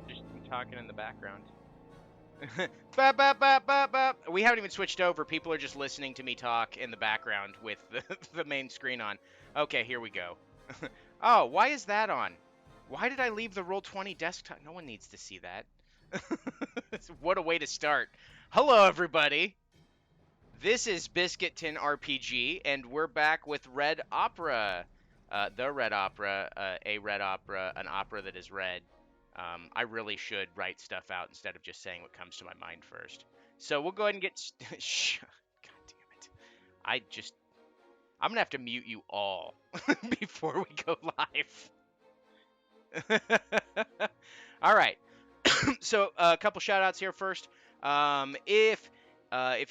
Just talking in the background. Bop, bop, bop, bop, bop. We haven't even switched over. People are just listening to me talk in the background with the main screen on. Okay, here we go. Oh, why is that on? Why did I leave the Roll20 desktop? No one needs to see that. What a way to start. Hello, everybody. This is Biscuit Tin RPG, and we're back with Red Opera. The Red Opera, a Red Opera, an opera that is red. I really should write stuff out instead of just saying what comes to my mind first. So we'll go ahead and get. God damn it! I'm gonna have to mute you all before we go live. All right. So a couple shout outs here first. If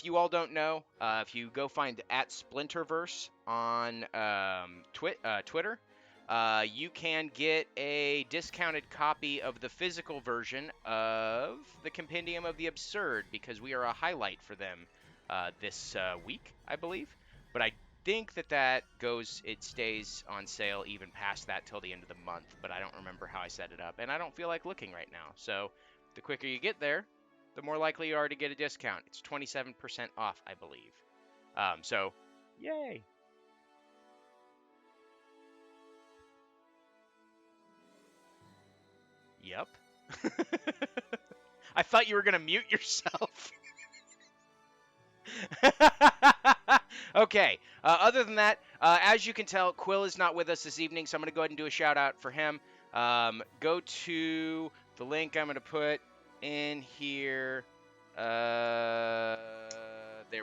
you all don't know, if you go find at Splinterverse on Twitter, you can get a discounted copy of the physical version of the Compendium of the Absurd because we are a highlight for them this week, I believe. But I think it stays on sale even past that till the end of the month, but I don't remember how I set it up, and I don't feel like looking right now. So the quicker you get there, the more likely you are to get a discount. It's 27% off, I believe. So, yay. Yep. I thought you were going to mute yourself. Okay. Other than that, as you can tell, Quill is not with us this evening, so I'm going to go ahead and do a shout out for him. Go to the link I'm going to put in here. There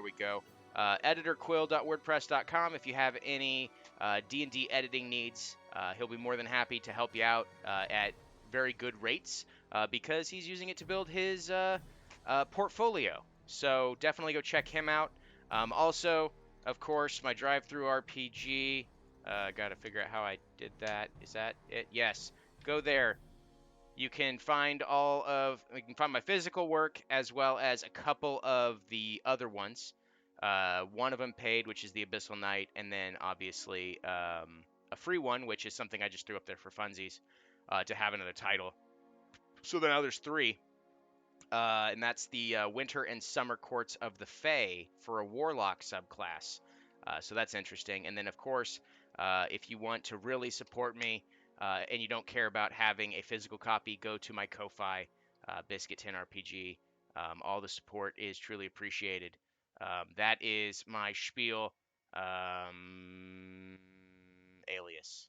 we go. Editorquill.wordpress.com. If you have any D&D editing needs, he'll be more than happy to help you out at very good rates because he's using it to build his portfolio. So definitely go check him out. Also, of course, my drive-through RPG. Got to figure out how I did that. Is that it? Yes. Go there. You can find my physical work as well as a couple of the other ones. One of them paid, which is the Abyssal Knight, and then obviously a free one, which is something I just threw up there for funsies to have another title. So now there's three. And that's the Winter and Summer Courts of the Fae for a Warlock subclass. So that's interesting. And then, of course, if you want to really support me and you don't care about having a physical copy, go to my Ko-Fi, Biscuit Tin RPG. All the support is truly appreciated. That is my spiel. Alias.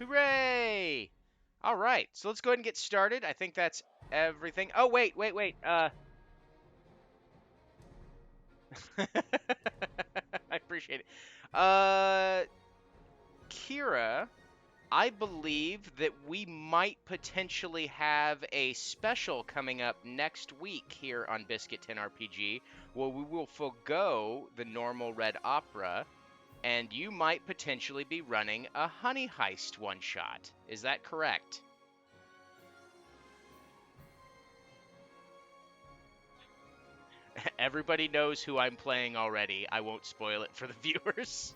Hooray! All right, so let's go ahead and get started. I think that's everything. Oh, wait. I appreciate it. Kira I believe that we might potentially have a special coming up next week here on Biscuit 10 RPG, where we will forego the normal Red Opera, and you might potentially be running a Honey Heist one shot. Is that correct? Everybody knows who I'm playing already. I won't spoil it for the viewers.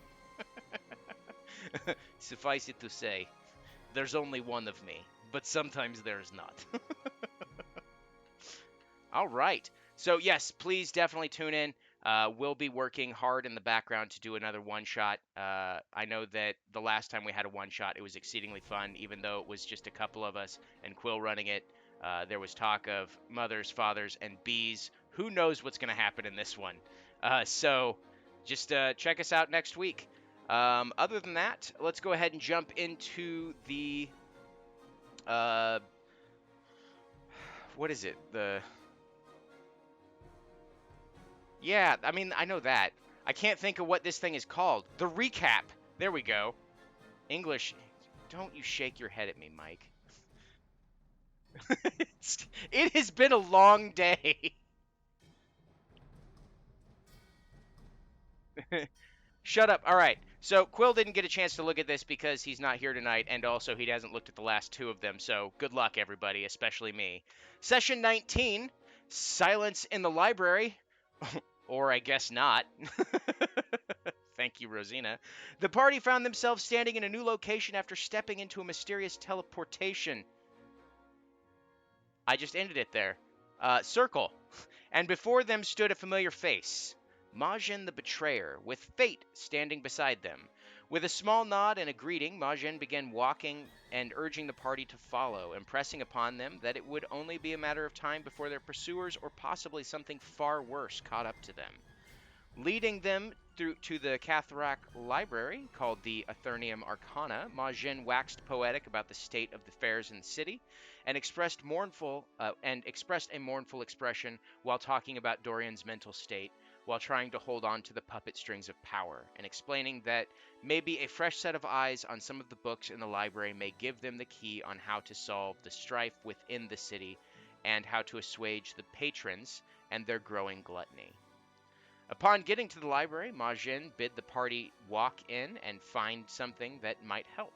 Suffice it to say, there's only one of me, but sometimes there's not. All right. So, yes, please definitely tune in. We'll be working hard in the background to do another one shot. I know that the last time we had a one shot, it was exceedingly fun, even though it was just a couple of us and Quill running it. There was talk of mothers, fathers, and bees. Who knows what's going to happen in this one? So, just check us out next week. Other than that, let's go ahead and jump into the. Uh, what is it? Yeah, I mean, I know that. I can't think of what this thing is called. The recap. There we go. English. Don't you shake your head at me, Mike. It has been a long day. Shut up. All right. So Quill didn't get a chance to look at this because he's not here tonight, and also he hasn't looked at the last two of them. So good luck, everybody, especially me. Session 19, Silence in the Library. Or I guess not. Thank you, Rosina. The party found themselves standing in a new location after stepping into a mysterious teleportation. I just ended it there. Circle. And before them stood a familiar face. Majin the Betrayer, with Fate standing beside them. With a small nod and a greeting, Majin began walking and urging the party to follow, impressing upon them that it would only be a matter of time before their pursuers or possibly something far worse caught up to them. Leading them through to the Catharac library, called the Aethernium Arcana, Majin waxed poetic about the state of the affairs in the city, and expressed a mournful expression while talking about Dorian's mental state, while trying to hold on to the puppet strings of power, and explaining that maybe a fresh set of eyes on some of the books in the library may give them the key on how to solve the strife within the city, and how to assuage the patrons and their growing gluttony. Upon getting to the library, Majin bid the party walk in and find something that might help.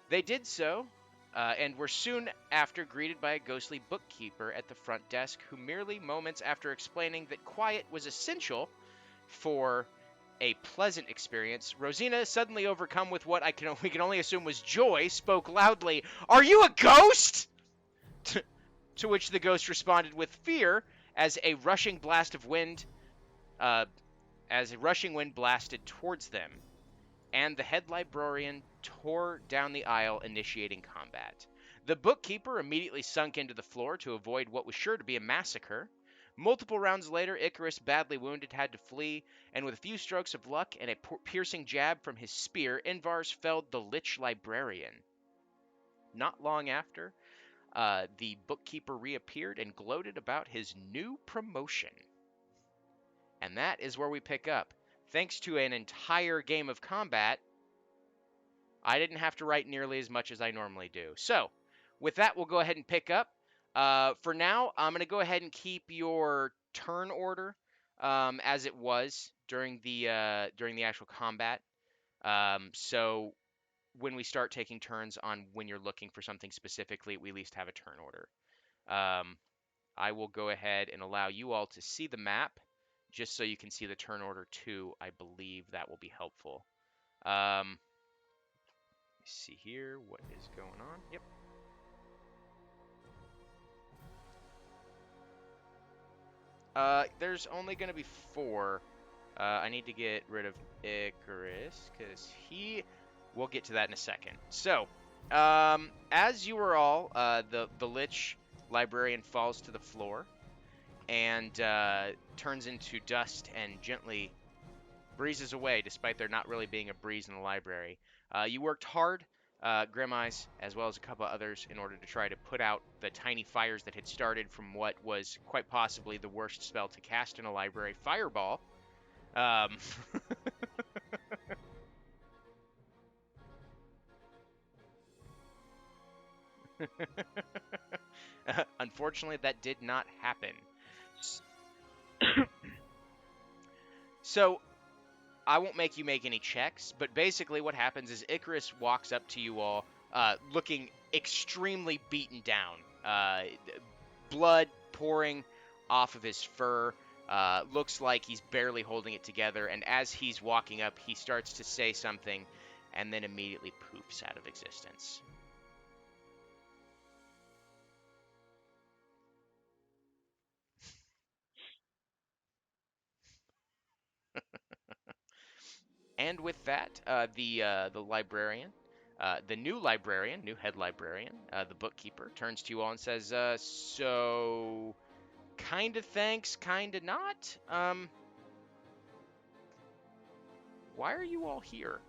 They did so, and were soon after greeted by a ghostly bookkeeper at the front desk who merely moments after explaining that quiet was essential for a pleasant experience, Rosina, suddenly overcome with what we can only assume was joy, spoke loudly, "Are you a ghost?" To which the ghost responded with fear as a rushing blast of wind uh, as a rushing wind blasted towards them, and the head librarian tore down the aisle, initiating combat. The bookkeeper immediately sunk into the floor to avoid what was sure to be a massacre. Multiple rounds later, Icarus, badly wounded, had to flee, and with a few strokes of luck and a piercing jab from his spear, Invar's felled the Lich Librarian. Not long after, the bookkeeper reappeared and gloated about his new promotion. And that is where we pick up. Thanks to an entire game of combat, I didn't have to write nearly as much as I normally do. So, with that, we'll go ahead and pick up. For now, I'm going to go ahead and keep your turn order as it was during the actual combat. So when we start taking turns on when you're looking for something specifically, we at least have a turn order. I will go ahead and allow you all to see the map, just so you can see the turn order too. I believe that will be helpful. Let's see here what is going on. Yep. There's only going to be 4. I need to get rid of Icarus because we'll get to that in a second. So, as you are all, the Lich Librarian falls to the floor and turns into dust and gently breezes away, despite there not really being a breeze in the library. You worked hard, Grim Eyes, as well as a couple others, in order to try to put out the tiny fires that had started from what was quite possibly the worst spell to cast in a library, Fireball. Unfortunately, that did not happen. So I won't make you make any checks, but basically what happens is Icarus walks up to you all, looking extremely beaten down, blood pouring off of his fur. Looks like he's barely holding it together, and as he's walking up, he starts to say something, and then immediately poofs out of existence. And with that, the librarian, the new librarian, new head librarian, the bookkeeper, turns to you all and says, "So, kinda thanks, kinda not. Why are you all here?"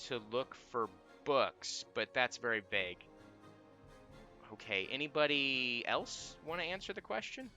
To look for books, but that's very vague. Okay, anybody else want to answer the question?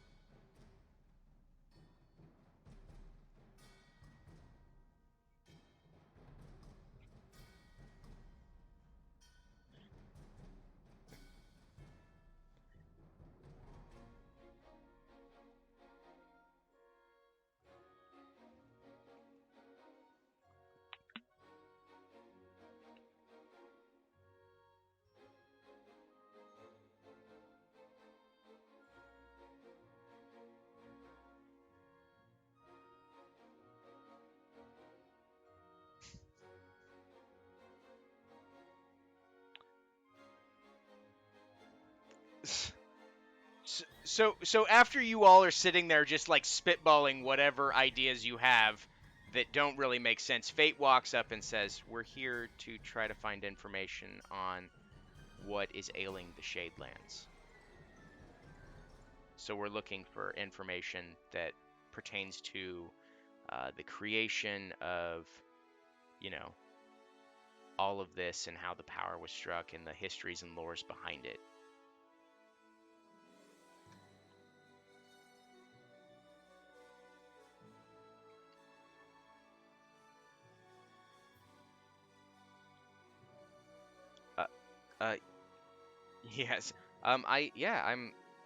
So after you all are sitting there just like spitballing whatever ideas you have that don't really make sense, Fate walks up and says, "We're here to try to find information on what is ailing the Shadelands. So we're looking for information that pertains to the creation of, you know, all of this and how the power was struck and the histories and lores behind it." Uh, uh, yes.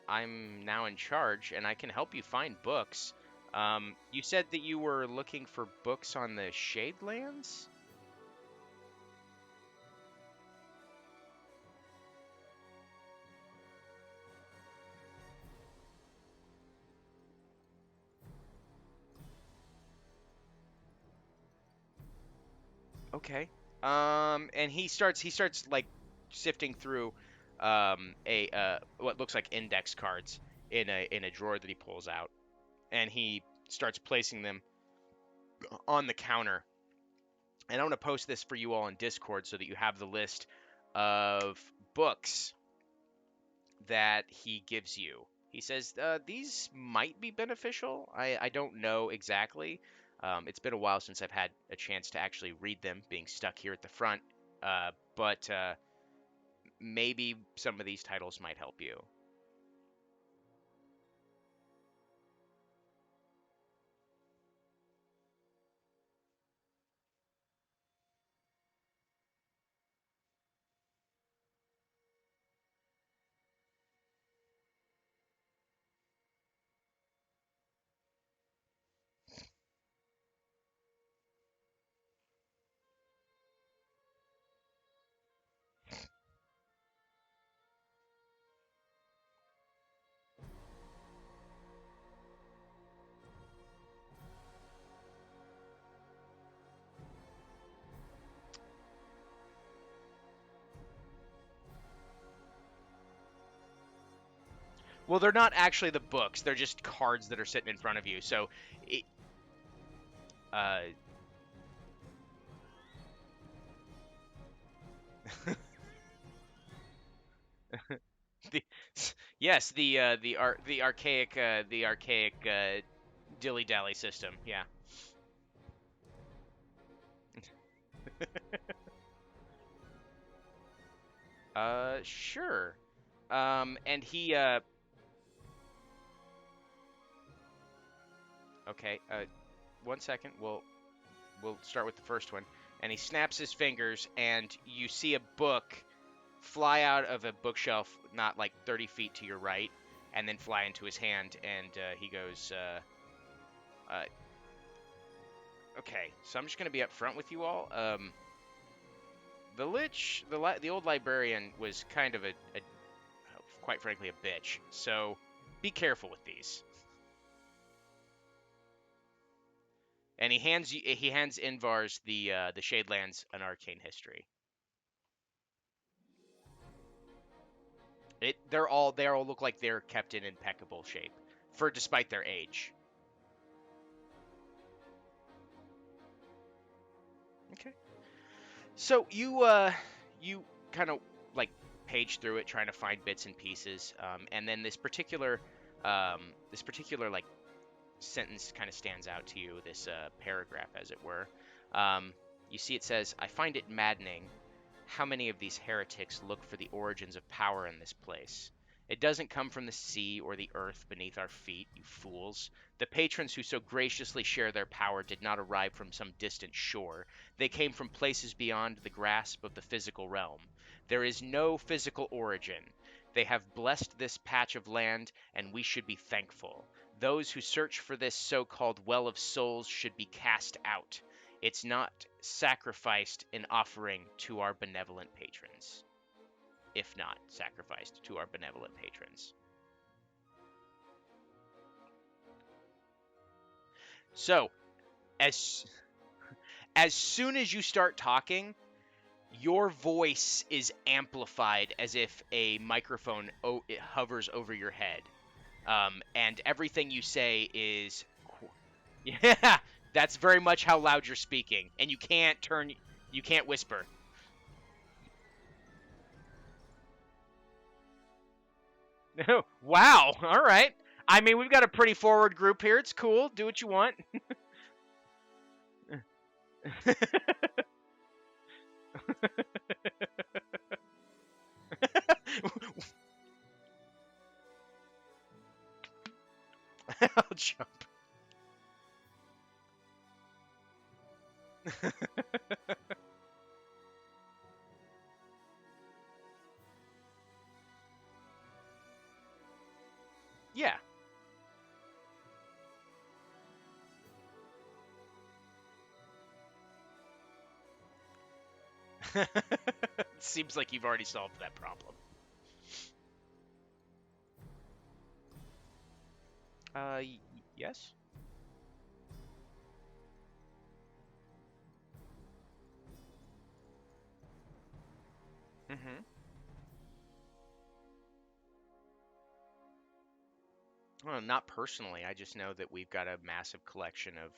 I'm now in charge, and I can help you find books. You said that you were looking for books on the Shadelands? Okay. And he starts like sifting through a what looks like index cards in a drawer that he pulls out, and he starts placing them on the counter. And I want to post this for you all in Discord so that you have the list of books that he gives you. He says these might be beneficial. I don't know exactly. It's been a while since I've had a chance to actually read them, being stuck here at the front. But maybe some of these titles might help you. Well, they're not actually the books; they're just cards that are sitting in front of you. So, it, uh, the, yes, the archaic dilly dally system. Yeah. Sure. And he okay. one second. We'll start with the first one. And he snaps his fingers, and you see a book fly out of a bookshelf, not like 30 feet to your right, and then fly into his hand. And he goes, uh, "Okay, so I'm just gonna be up front with you all. The lich, the old librarian, was kind of quite frankly, a bitch. So be careful with these." And he hands Invar's the Shadelands an Arcane History. They all look like they're kept in impeccable shape for despite their age. Okay. So you kind of like page through it trying to find bits and pieces, and then this particular like sentence kind of stands out to you. This paragraph, as it were. You see, it says, "I find it maddening how many of these heretics look for the origins of power in this place. It doesn't come from the sea or the earth beneath our feet, you fools. The patrons who so graciously share their power did not arrive from some distant shore. They came from places beyond the grasp of the physical realm. There is no physical origin. They have blessed this patch of land, and we should be thankful. Those who search for this so called well of souls should be cast out. It's not sacrificed in offering to our benevolent patrons. If not sacrificed to our benevolent patrons." So, as as soon as you start talking, your voice is amplified as if a microphone it hovers over your head, and everything you say is, yeah, that's very much how loud you're speaking, and you can't whisper. Wow. All right. I mean, we've got a pretty forward group here. It's cool. Do what you want. I'll jump. Yeah. Seems like you've already solved that problem. Yes. Mm-hmm. Well, not personally. I just know that we've got a massive collection of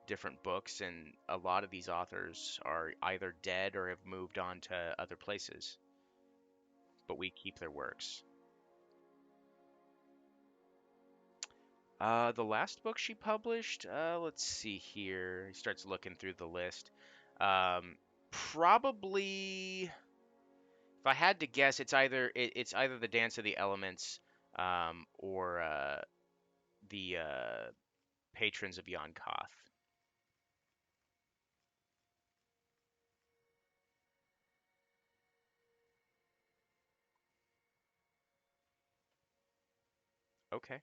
different books, and a lot of these authors are either dead or have moved on to other places, but we keep their works. The last book she published, let's see here. He starts looking through the list. Probably, if I had to guess, it's either the Dance of the Elements, or the Patrons of Yon Koth. Okay.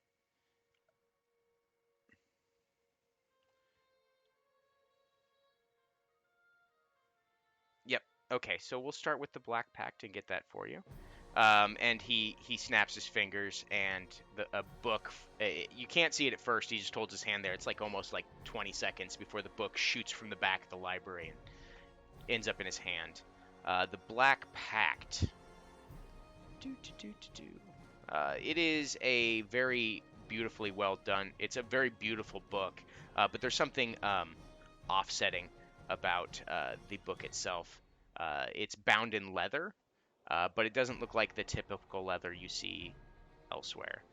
Yep. Okay, so we'll start with the Black Pact and get that for you. And he snaps his fingers, and a book. You can't see it at first. He just holds his hand there. It's like almost like 20 seconds before the book shoots from the back of the library and ends up in his hand. The Black Pact. Do, do, do, do, do. It is a very beautifully well done. It's a very beautiful book, but there's something offsetting about the book itself. It's bound in leather, but it doesn't look like the typical leather you see elsewhere.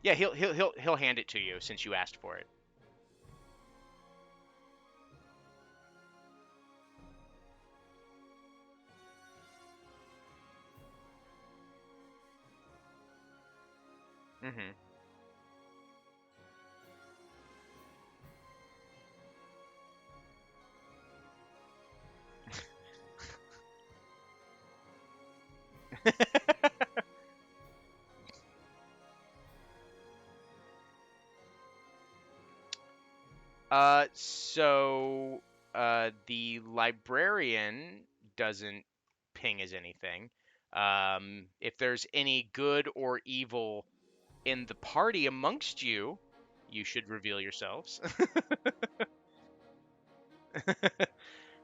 Yeah, he'll hand it to you since you asked for it. Hmm. The librarian doesn't ping as anything. If there's any good or evil in the party amongst you, you should reveal yourselves.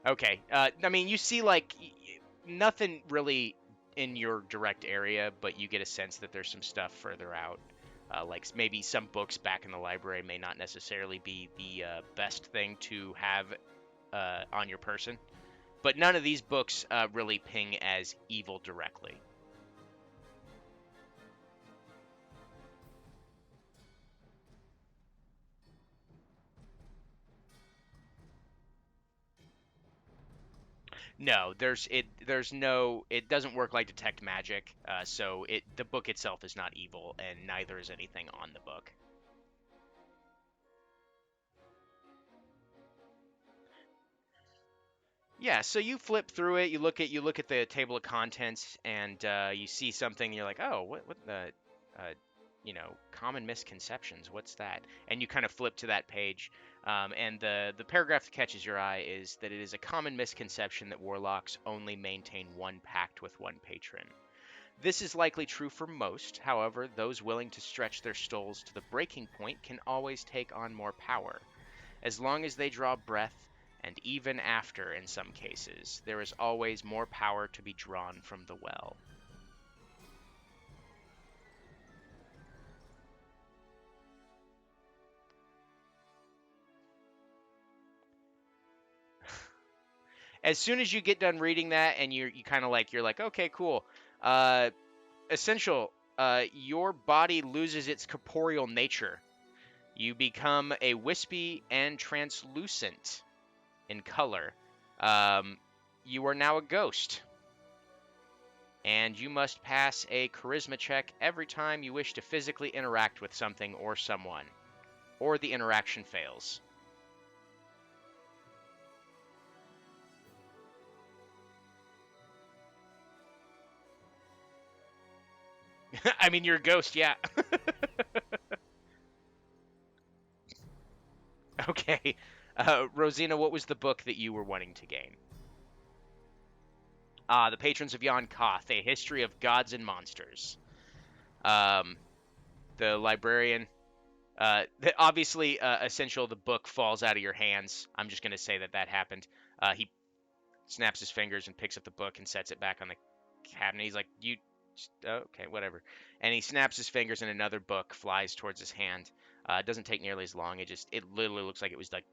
Okay. I mean, you see like nothing really in your direct area, but you get a sense that there's some stuff further out. Like maybe some books back in the library may not necessarily be the best thing to have on your person. But none of these books really ping as evil directly. No, there's no it doesn't work like detect magic. So the book itself is not evil, and neither is anything on the book. Yeah, so you flip through it, you look at the table of contents, and you see something, and you're like, oh, what the, common misconceptions? What's that? And you kind of flip to that page, and the paragraph that catches your eye is that it is a common misconception that warlocks only maintain one pact with one patron. This is likely true for most. However, those willing to stretch their souls to the breaking point can always take on more power. As long as they draw breath, and even after in some cases, there is always more power to be drawn from the well. As soon as you get done reading that and you kind of like you're like, okay, cool. Uh Essential, your body loses its corporeal nature. You become a wispy and translucent in color. Um, you are now a ghost, and you must pass a charisma check every time you wish to physically interact with something or someone, or the interaction fails. I mean, you're a ghost, yeah. Okay. Rosina, what was the book that you were wanting to gain? The Patrons of Yon Koth, A History of Gods and Monsters. Um, the librarian. Obviously, essential. The book falls out of your hands. I'm just gonna say that that happened. He snaps his fingers and picks up the book and sets it back on the cabinet. He's like, "You, okay, whatever." And he snaps his fingers, and another book flies towards his hand. It doesn't take nearly as long. It literally looks like it was like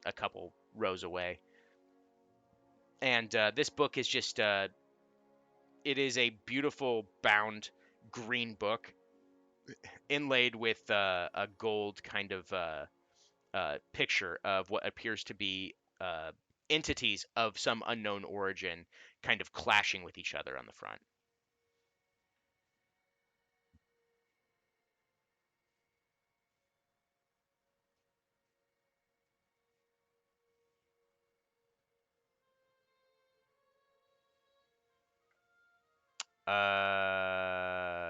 a couple rows away. And this book is just it is a beautiful bound green book inlaid with a gold kind of picture of what appears to be entities of some unknown origin kind of clashing with each other on the front.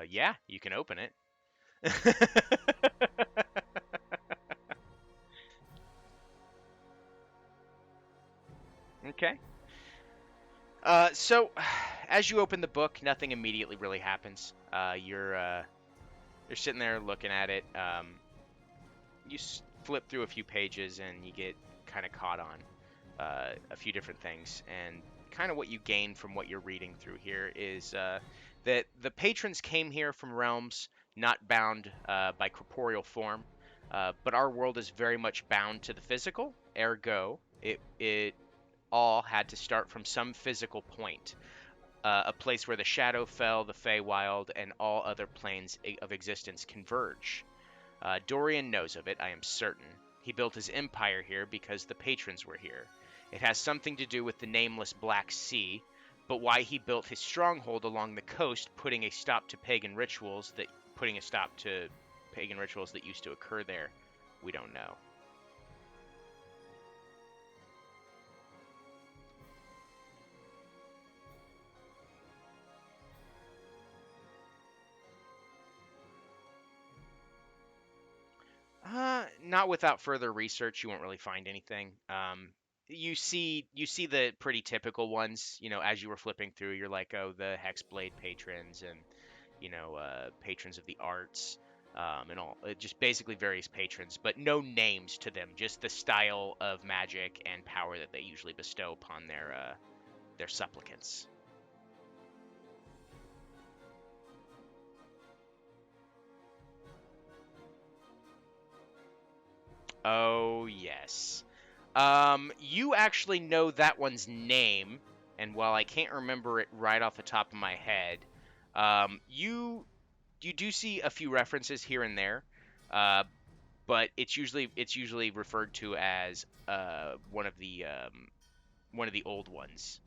Yeah, you can open it. Okay. So, as you open the book, nothing immediately really happens. You're sitting there looking at it. You flip through a few pages and you get kind of caught on a few different things. And kind of what you gain from what you're reading through here is that the patrons came here from realms not bound by corporeal form, but our world is very much bound to the physical. Ergo, it all had to start from some physical point, a place where the shadow fell, the Feywild, and all other planes of existence converge. Dorian knows of it, I am certain. He built his empire here because the patrons were here. It has something to do with the nameless Black Sea, but why he built his stronghold along the coast, putting a stop to pagan rituals that putting a stop to pagan rituals that used to occur there, we don't know. Not without further research, you won't really find anything. You see the pretty typical ones. As you were flipping through, you're like, oh, the Hexblade patrons and patrons of the arts, and all. Just basically various patrons, but no names to them. Just the style of magic and power that they usually bestow upon their supplicants. Oh yes. You actually know that one's name, and while I can't remember it right off the top of my head, you do see a few references here and there, uh, but it's usually referred to as one of the old ones.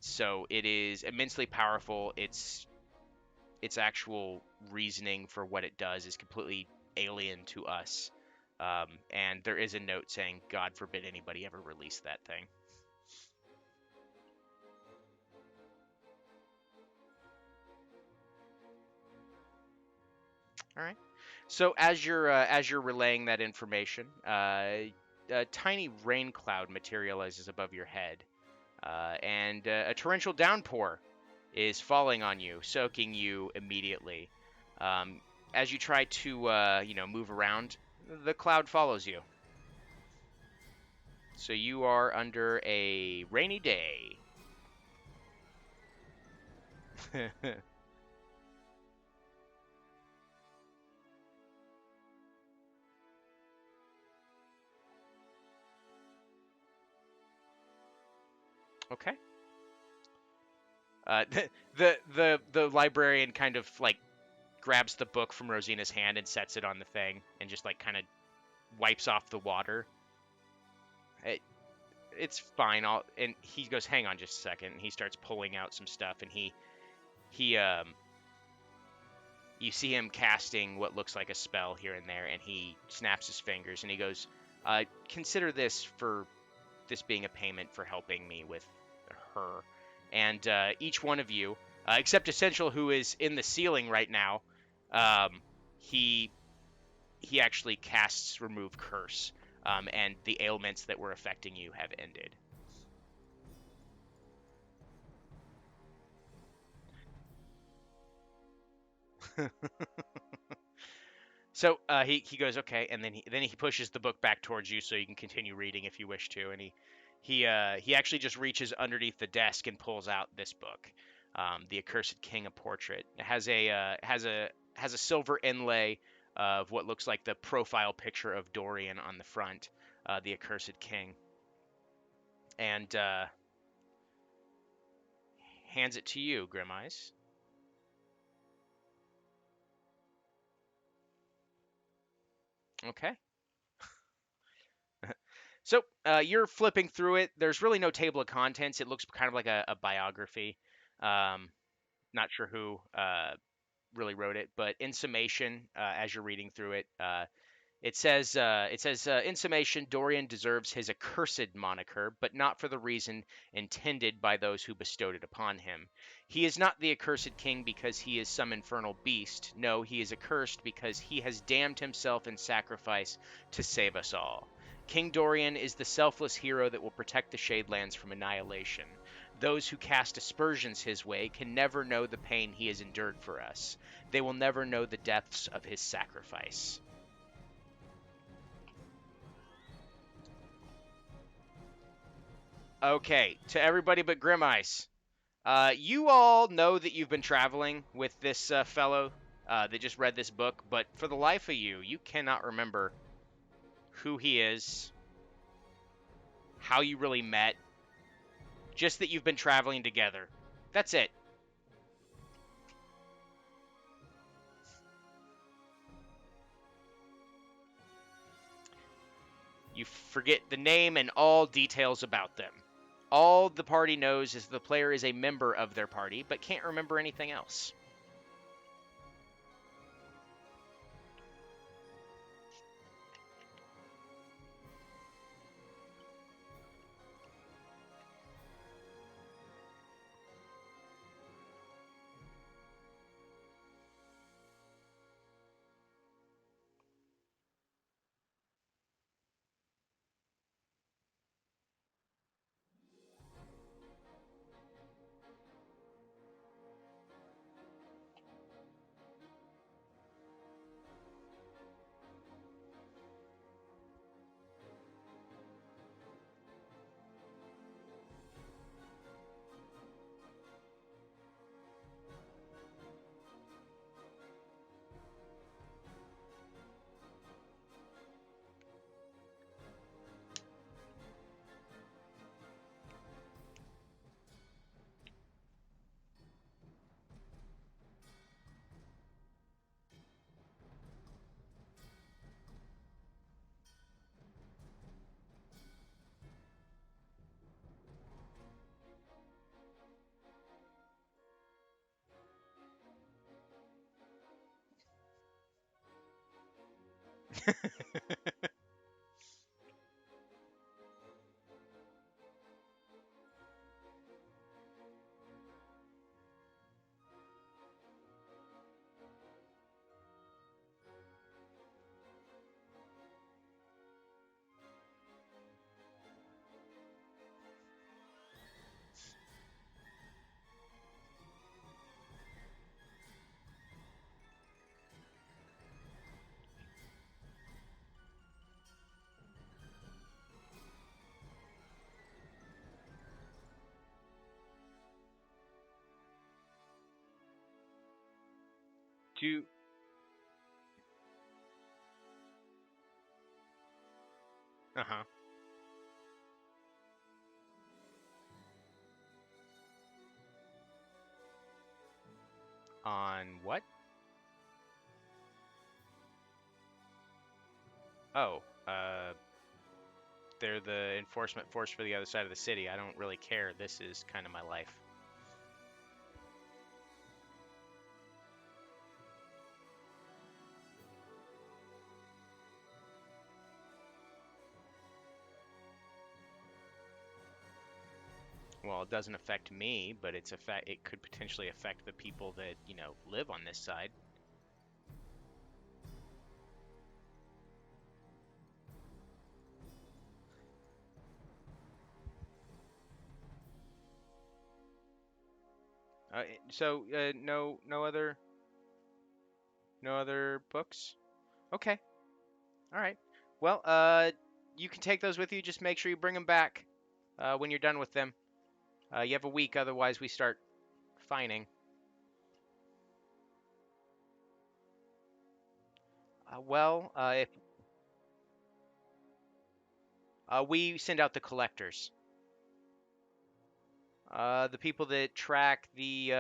So it is immensely powerful. Its actual reasoning for what it does is completely alien to us. And there is a note saying, "God forbid anybody ever release that thing." All right. So as you're relaying that information, a tiny rain cloud materializes above your head, and a torrential downpour is falling on you, soaking you immediately. Um, as you try to move around, the cloud follows you. So you are under a rainy day. Okay. The librarian kind of like grabs the book from Rosina's hand and sets it on the thing and just like kind of wipes off the water. It, it's fine. And he goes, "Hang on just a second." And he starts pulling out some stuff, and he you see him casting what looks like a spell here and there, and he snaps his fingers and he goes, "Consider this being a payment for helping me with her." And each one of you, except Essential, who is in the ceiling right now, um, he he actually casts Remove Curse, and the ailments that were affecting you have ended. So he goes, okay, and then he pushes the book back towards you so you can continue reading if you wish to, and he actually just reaches underneath the desk and pulls out this book, The Accursed King, a Portrait. It has a silver inlay of what looks like the profile picture of Dorian on the front, the Accursed King, and hands it to you, Grim Eyes. Okay. So you're flipping through it. There's really no table of contents. It looks kind of like a biography. Um, Not sure who really wrote it, but in summation, as you're reading through it, it says in summation, Dorian deserves his accursed moniker, but not for the reason intended by those who bestowed it upon him. He is not the accursed king because he is some infernal beast. No, he is accursed because he has damned himself in sacrifice to save us all. King Dorian is the selfless hero that will protect the Shadelands from annihilation. Those who cast aspersions his way can never know the pain he has endured for us. They will never know the depths of his sacrifice. Okay, to everybody but Grim Ice, you all know that you've been traveling with this fellow that just read this book, but for the life of you, you cannot remember who he is, how you really met, just that you've been traveling together. That's it. You forget the name and all details about them. All the party knows is the player is a member of their party, but can't remember anything else. To uh-huh. On what? Oh, they're the enforcement force for the other side of the city. I don't really care. This is kind of my life. Well, it doesn't affect me, but it could potentially affect the people that, live on this side. So, no other books? Okay. All right. Well, you can take those with you. Just make sure you bring them back when you're done with them. You have a week, otherwise we start fining. Well, if we send out the collectors, the people that track the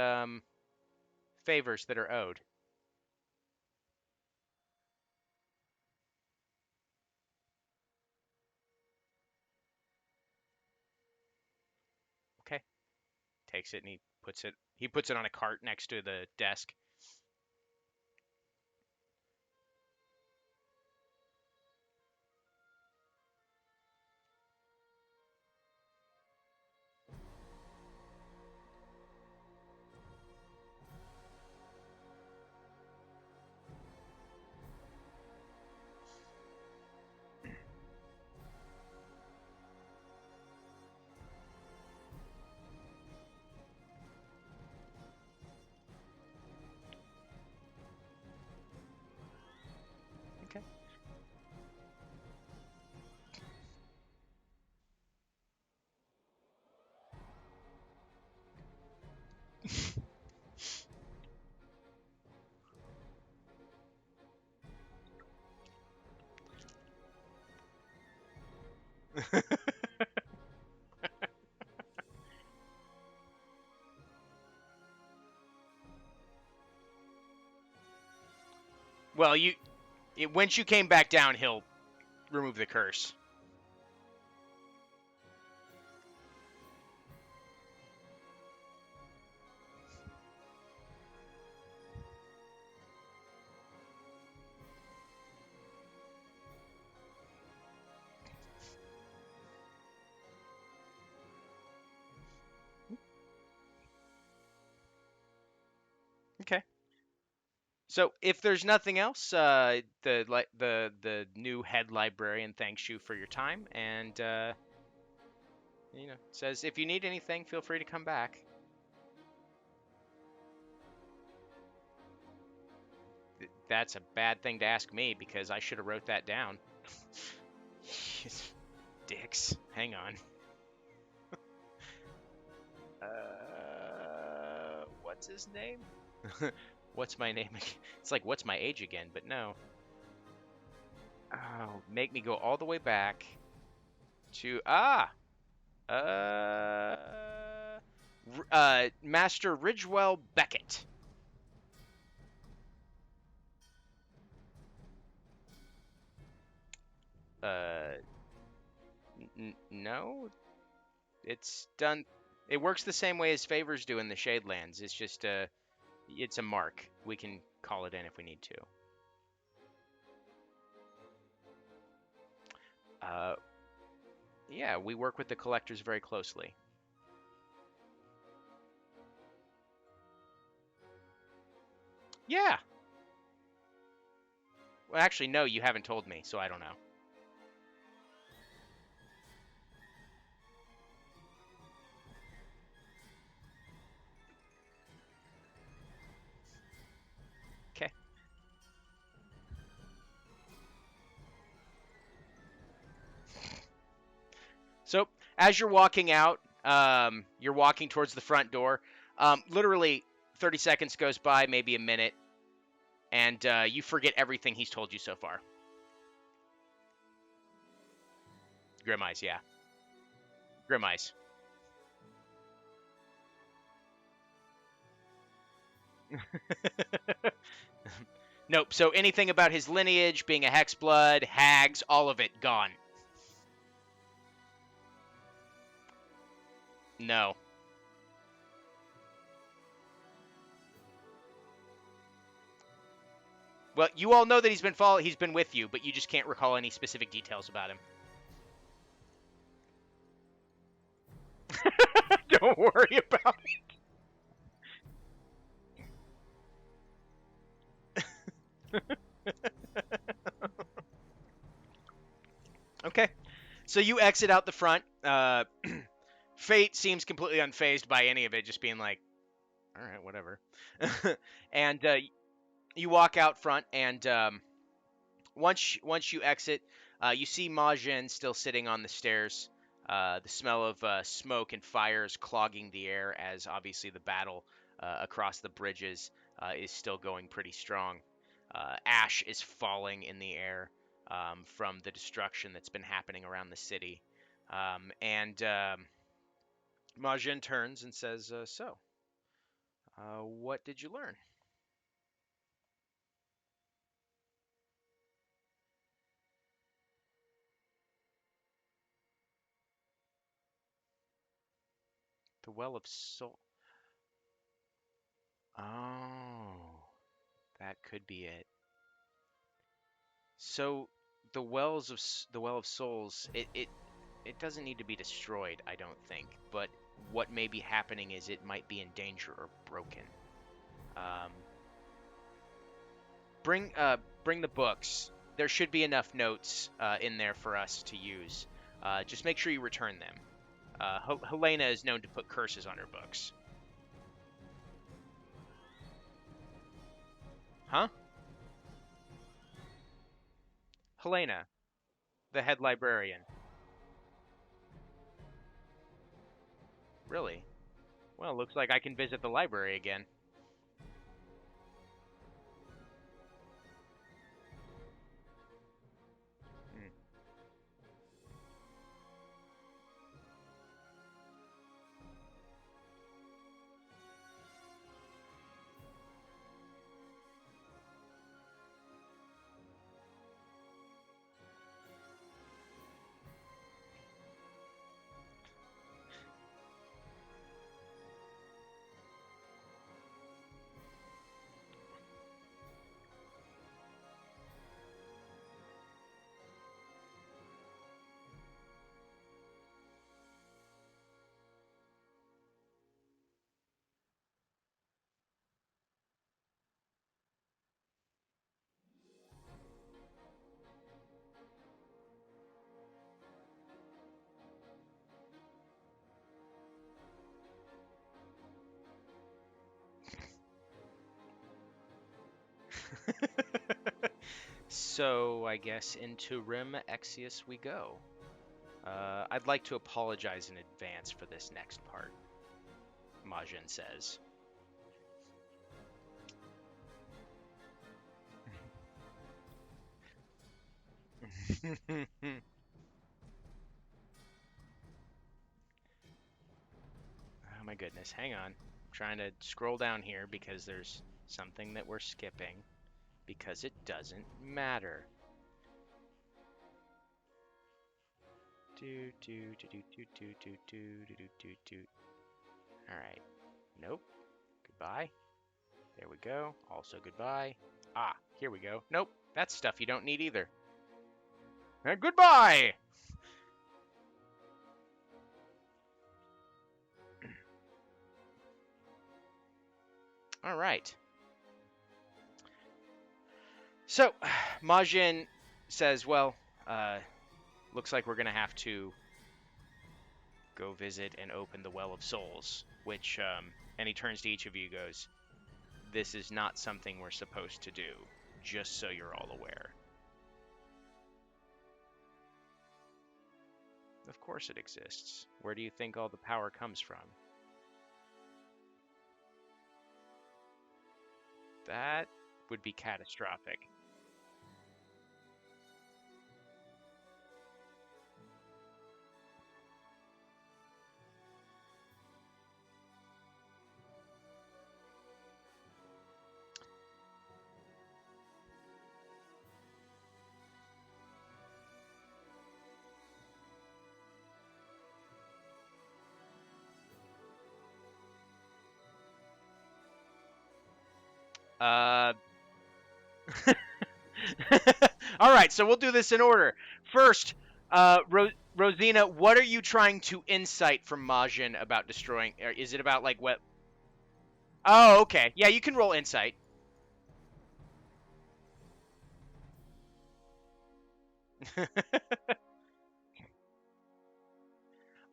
favors that are owed. Okay. Takes it and he puts it on a cart next to the desk. Okay. Well, once you came back down, he'll remove the curse. Okay. So if there's nothing else, the new head librarian thanks you for your time and says if you need anything, feel free to come back. That's a bad thing to ask me because I should have wrote that down. Dicks. Hang on. What's his name? What's my name? It's like what's my age again, but no. Oh, make me go all the way back to Master Ridgewell Beckett. Uh, no, it's done. It works the same way as favors do in the Shadelands. It's just it's a mark. We can call it in if we need to. Uh, yeah, we work with the collectors very closely. Yeah. Well, actually, no, you haven't told me, so I don't know. Okay. So as you're walking out, you're walking towards the front door. Literally, 30 seconds goes by, maybe a minute, and you forget everything he's told you so far. Grim Eyes, yeah. Grim Eyes. Nope. So anything about his lineage, being a hexblood, hags, all of it gone. No. Well, you all know that he's been with you, but you just can't recall any specific details about him. Don't worry about it. Okay. So you exit out the front. Fate seems completely unfazed by any of it, just being like, all right, whatever. And you walk out front, and once you exit, you see Majin still sitting on the stairs. The smell of smoke and fires clogging the air, as obviously the battle across the bridges is still going pretty strong. Ash is falling in the air from the destruction that's been happening around the city. And Majin turns and says, "So, what did you learn?" The Well of Soul. Oh, that could be it. So the Well of Souls, it doesn't need to be destroyed, I don't think. But what may be happening is it might be in danger or broken. Um, bring the books. There should be enough notes in there for us to use. Just make sure you return them. Helena is known to put curses on her books. Huh? Helena, the head librarian. Really? Well, looks like I can visit the library again. Hmm. So I guess into Rim Exius we go. I'd like to apologize in advance for this next part, Majin says. Oh my goodness, hang on. I'm trying to scroll down here because there's something that we're skipping because it doesn't matter. Do do do do do do do do do do do. All right. Nope. Goodbye. There we go. Also goodbye. Ah, here we go. Nope. That's stuff you don't need either. Goodbye. All right. So, Majin says, well, looks like we're going to have to go visit and open the Well of Souls, which, and he turns to each of you and goes, this is not something we're supposed to do, just so you're all aware. Of course it exists. Where do you think all the power comes from? That would be catastrophic. Uh, all right, so we'll do this in order. First, Rosina, what are you trying to insight from Majin about destroying? Is it about like what? Oh, okay. Yeah, you can roll insight.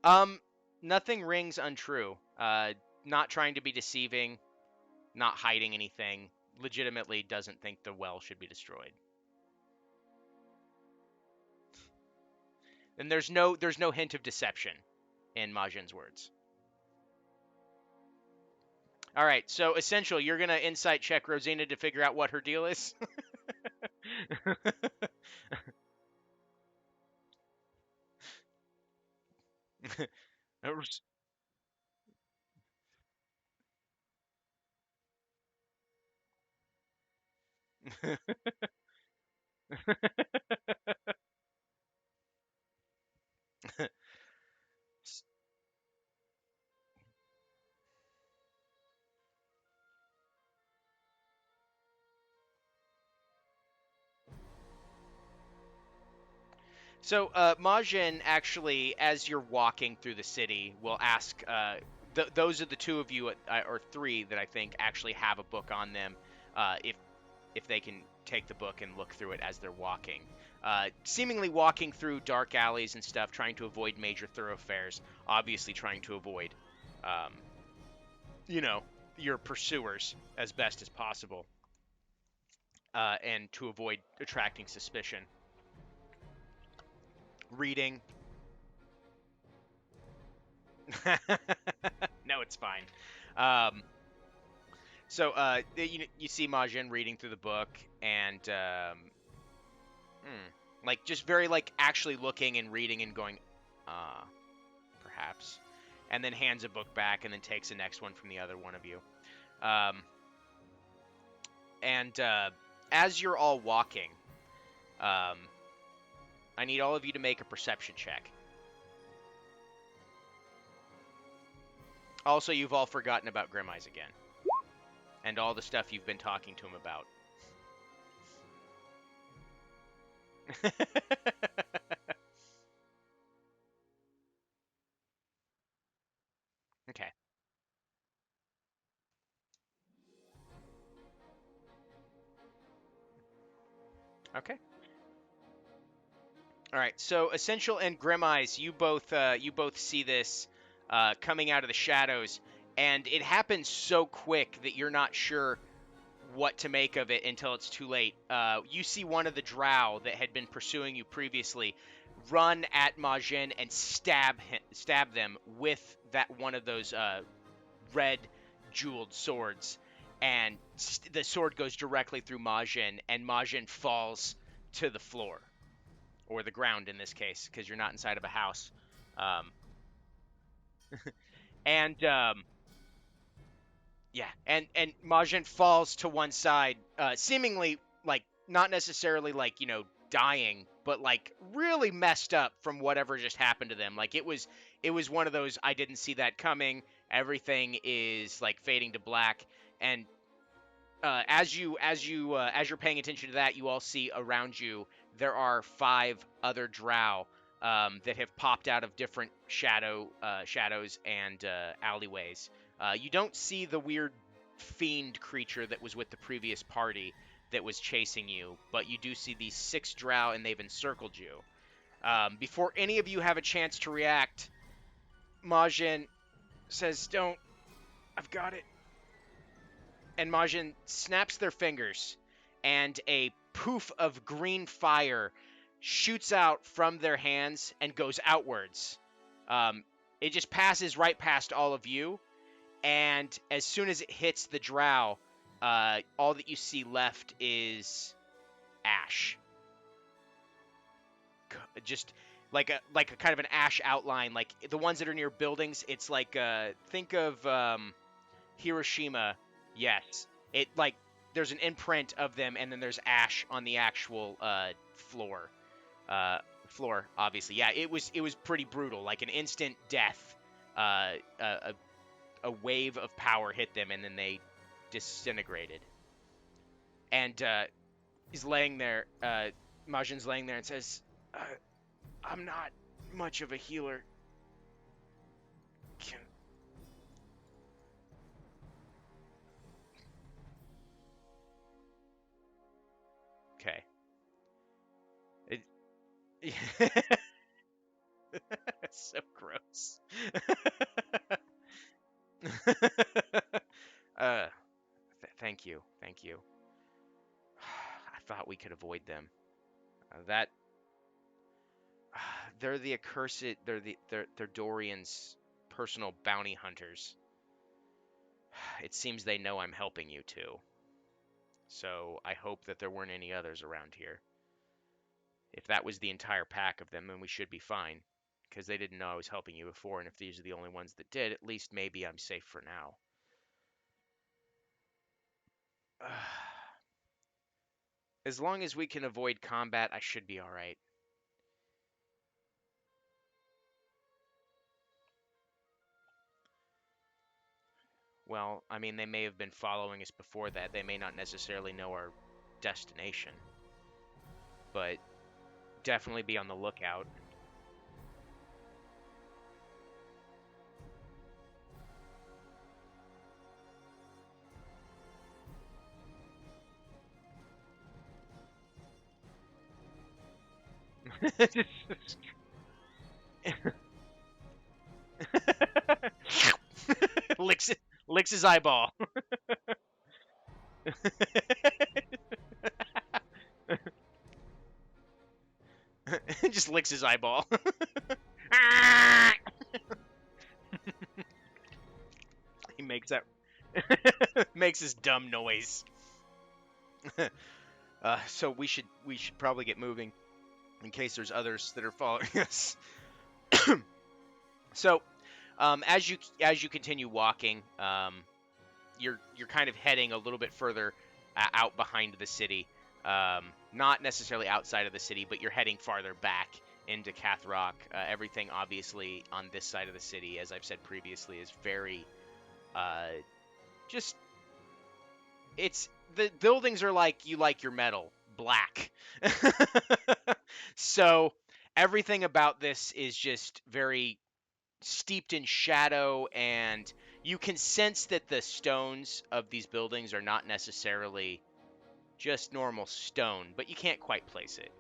um, Nothing rings untrue. Not trying to be deceiving, not hiding anything. Legitimately doesn't think the well should be destroyed. And there's no hint of deception in Majin's words. All right, so essential, you're gonna insight check Rosina to figure out what her deal is. So, Majin, actually, as you're walking through the city, will ask. Those are the two of you, or three, that I think actually have a book on them. If they can take the book and look through it as they're walking, seemingly walking through dark alleys and stuff, trying to avoid major thoroughfares. Obviously, trying to avoid, um, you know, your pursuers as best as possible, and to avoid attracting suspicion. Reading. No, it's fine. Um, you see Majin reading through the book and like just very like actually looking and reading and going, uh, perhaps, and then hands a book back and then takes the next one from the other one of you. Um, and As you're all walking, um, I need all of you to make a perception check. Also, you've all forgotten about Grim Eyes again. And all the stuff you've been talking to him about. Okay. Okay. All right. So Essential and Grim Eyes, you both see this coming out of the shadows, and it happens so quick that you're not sure what to make of it until it's too late. You see one of the drow that had been pursuing you previously run at Majin and stab them with that one of those red jeweled swords, and the sword goes directly through Majin, and Majin falls to the floor, or the ground in this case, because you're not inside of a house. Um, and Yeah, and Majin falls to one side, seemingly like not necessarily like dying, but like really messed up from whatever just happened to them. Like it was one of those I didn't see that coming. Everything is like fading to black, and as you're paying attention to that, you all see around you there are five other drow that have popped out of different shadows and alleyways. You don't see the weird fiend creature that was with the previous party that was chasing you, but you do see these 6 drow and they've encircled you. Before any of you have a chance to react, Majin says, "Don't, I've got it." And Majin snaps their fingers, and a poof of green fire shoots out from their hands and goes outwards. It just passes right past all of you, and as soon as it hits the drow, all that you see left is ash. Just like a kind of an ash outline, like the ones that are near buildings. It's like think of Hiroshima. Yes, it like there's an imprint of them, and then there's ash on the actual floor. Floor, obviously. Yeah, it was pretty brutal, like an instant death. A wave of power hit them, and then they disintegrated. And he's laying there. Majin's laying there and says, "I'm not much of a healer. Can... Okay." It... so gross. Thank you, thank you. I thought we could avoid them. That they're the accursed. They're Dorian's personal bounty hunters. It seems they know I'm helping you too. So I hope that there weren't any others around here. If that was the entire pack of them, then we should be fine. Because they didn't know I was helping you before, and if these are the only ones that did, at least maybe I'm safe for now. As long as we can avoid combat, I should be alright. Well, I mean, they may have been following us before that. They may not necessarily know our destination. But definitely be on the lookout. licks his eyeball. Just licks his eyeball. He makes that makes his dumb noise. So we should probably get moving in case there's others that are following us. So, as you continue walking, you're kind of heading a little bit further out behind the city. Not necessarily outside of the city, but you're heading farther back into Cathrock. Everything, obviously, on this side of the city, as I've said previously, is very just. It's the buildings are like you like your metal black. So everything about this is just very steeped in shadow, and you can sense that the stones of these buildings are not necessarily just normal stone, but you can't quite place it.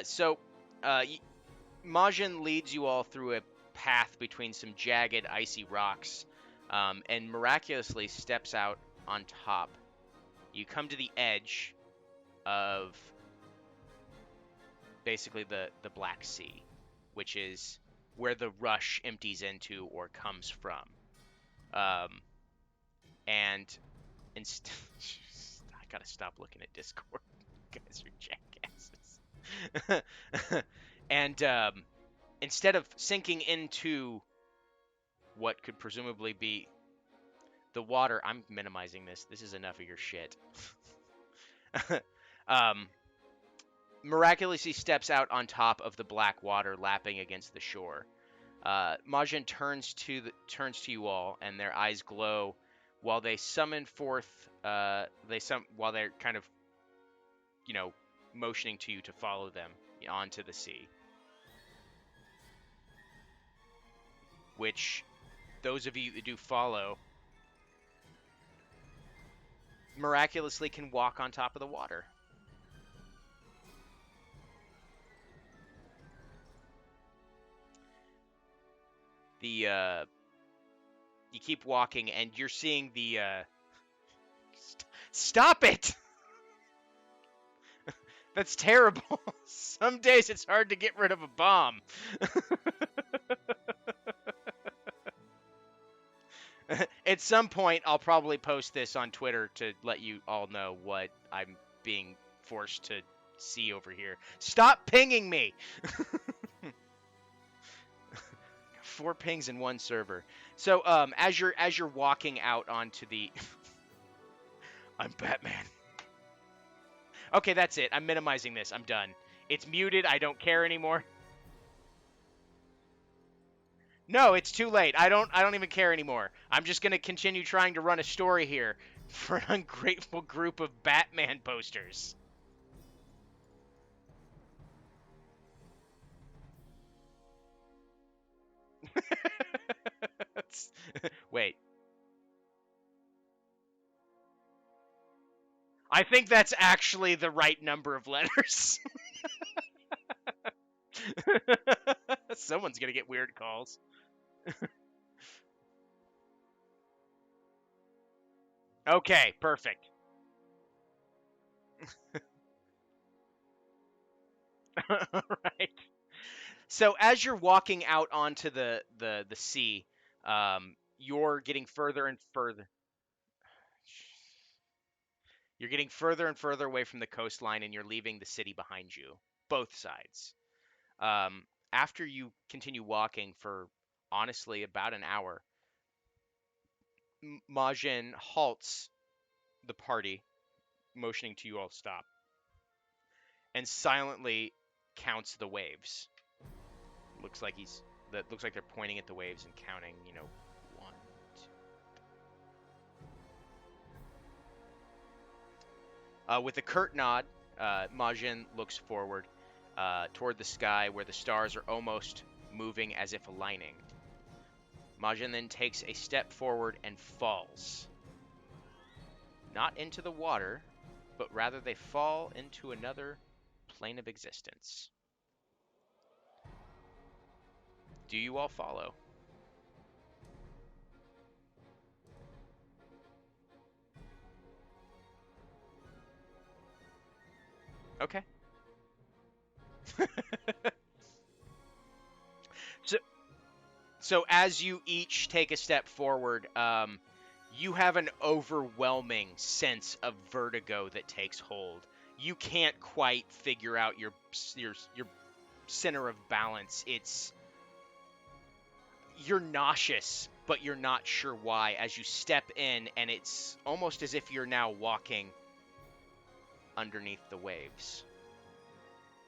So, Majin leads you all through a path between some jagged, icy rocks, and miraculously steps out on top. You come to the edge of basically the Black Sea, which is where the rush empties into or comes from. And inst- I gotta stop looking at Discord. You guys are jackasses. And instead of sinking into what could presumably be the water, I'm minimizing this. This is enough of your shit. um, Miraculously steps out on top of the black water lapping against the shore. Majin turns to you all, and their eyes glow while they summon forth. While they're kind of, motioning to you to follow them onto the sea. which those of you that do follow miraculously can walk on top of the water. The you keep walking and you're seeing the stop it. That's terrible. Some days it's hard to get rid of a bomb. At some point, I'll probably post this on Twitter to let you all know what I'm being forced to see over here. Stop pinging me! 4 pings in one server. So, as you're walking out onto the, I'm Batman. Okay, that's it. I'm minimizing this. I'm done. It's muted. I don't care anymore. No, it's too late. I don't even care anymore. I'm just gonna continue trying to run a story here for an ungrateful group of Batman posters. Wait. I think that's actually the right number of letters. Someone's gonna get weird calls. Okay, perfect. Right. So as you're walking out onto the sea, you're getting further and further. You're getting further and further away from the coastline, and you're leaving the city behind you, both sides. After you continue walking for honestly about an hour, Majin halts the party, motioning to you all to stop, and silently counts the waves. Looks like looks like they're pointing at the waves and counting. One, two. With a curt nod, Majin looks forward toward the sky where the stars are almost moving as if aligning. Majin then takes a step forward and falls. Not into the water, but rather they fall into another plane of existence. Do you all follow? Okay. so, so as you each take a step forward, you have an overwhelming sense of vertigo that takes hold. You can't quite figure out your center of balance. You're nauseous, but you're not sure why as you step in, and it's almost as if you're now walking underneath the waves.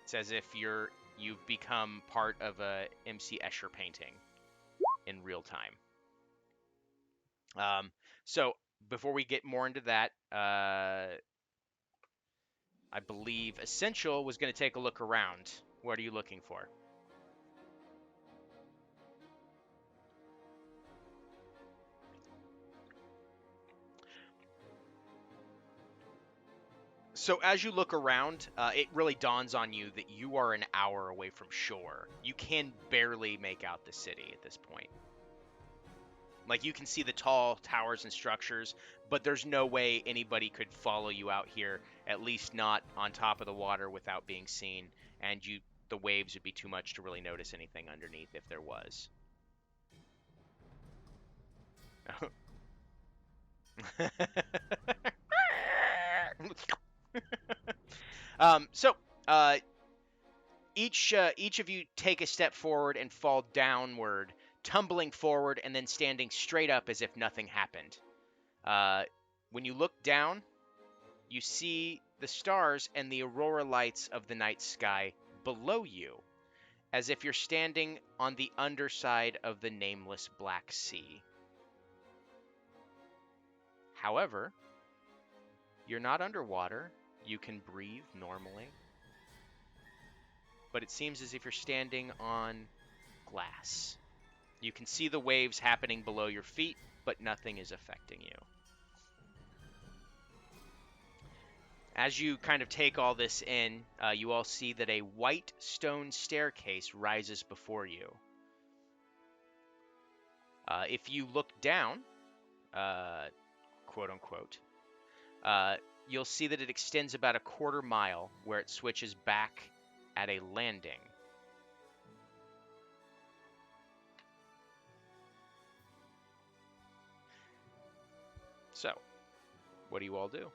It's as if you've become part of a MC Escher painting in real time. So before we get more into that, I believe Essential was going to take a look around. What are you looking for? So as you look around, it really dawns on you that you are an hour away from shore. You can barely make out the city at this point. Like, you can see the tall towers and structures, but there's no way anybody could follow you out here, at least not on top of the water without being seen, and the waves would be too much to really notice anything underneath if there was. So, each of you take a step forward and fall downward, tumbling forward and then standing straight up as if nothing happened. When you look down, you see the stars and the aurora lights of the night sky below you, as if you're standing on the underside of the nameless Black Sea. However, you're not underwater. You can breathe normally. But it seems as if you're standing on glass. You can see the waves happening below your feet, but nothing is affecting you. As you kind of take all this in, you all see that a white stone staircase rises before you. If you look down, quote unquote, you'll see that it extends about a quarter mile where it switches back at a landing. So, what do you all do?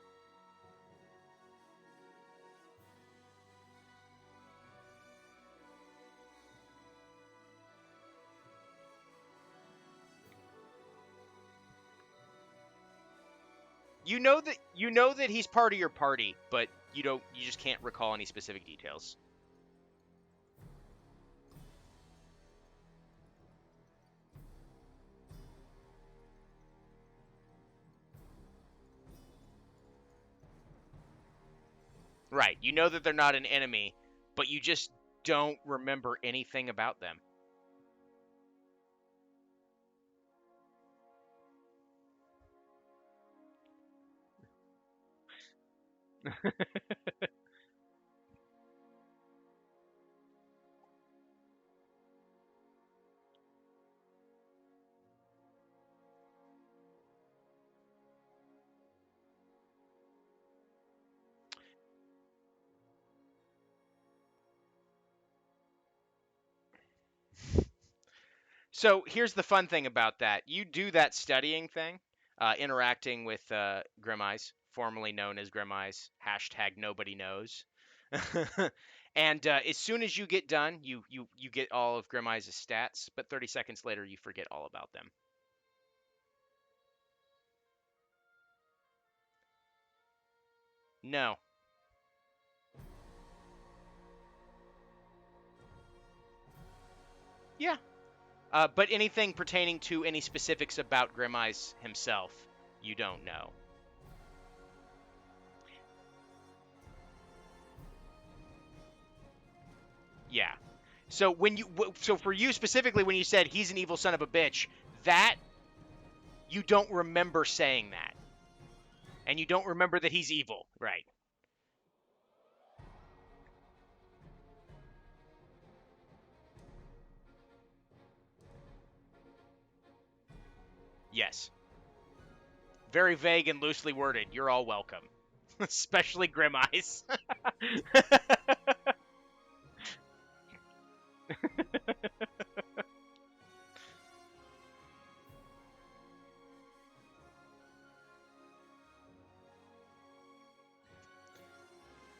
You know that he's part of your party, but you just can't recall any specific details. Right. You know that they're not an enemy, but you just don't remember anything about them. So here's the fun thing about that. You do that studying thing, interacting with Grimeyes, formerly known as Grimeyes, hashtag nobody knows. And as soon as you get done, you get all of Grimeyes' stats, but 30 seconds later, you forget all about them. No. Yeah. But anything pertaining to any specifics about Grimeyes himself, you don't know. Yeah. So for you specifically, when you said he's an evil son of a bitch, that you don't remember saying that, and you don't remember that he's evil, right? Yes. Very vague and loosely worded. You're all welcome, especially Grim Eyes.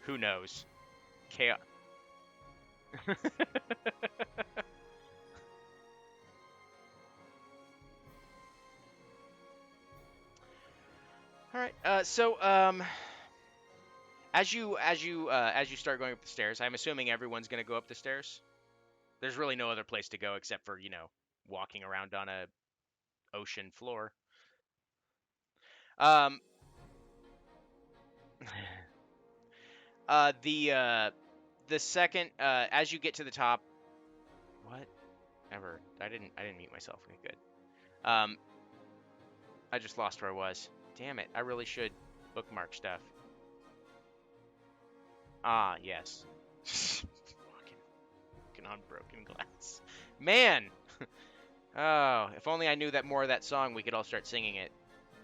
Who knows? Chaos. All right. As you start going up the stairs, I'm assuming everyone's going to go up the stairs. There's really no other place to go except for walking around on a ocean floor. Um, the second as you get to the top, what? Ever? I didn't mute myself. Okay, good. Um, I just lost where I was. Damn it! I really should bookmark stuff. Ah, yes. walking, walking on broken glass. Man. Oh, if only I knew that more of that song, we could all start singing it,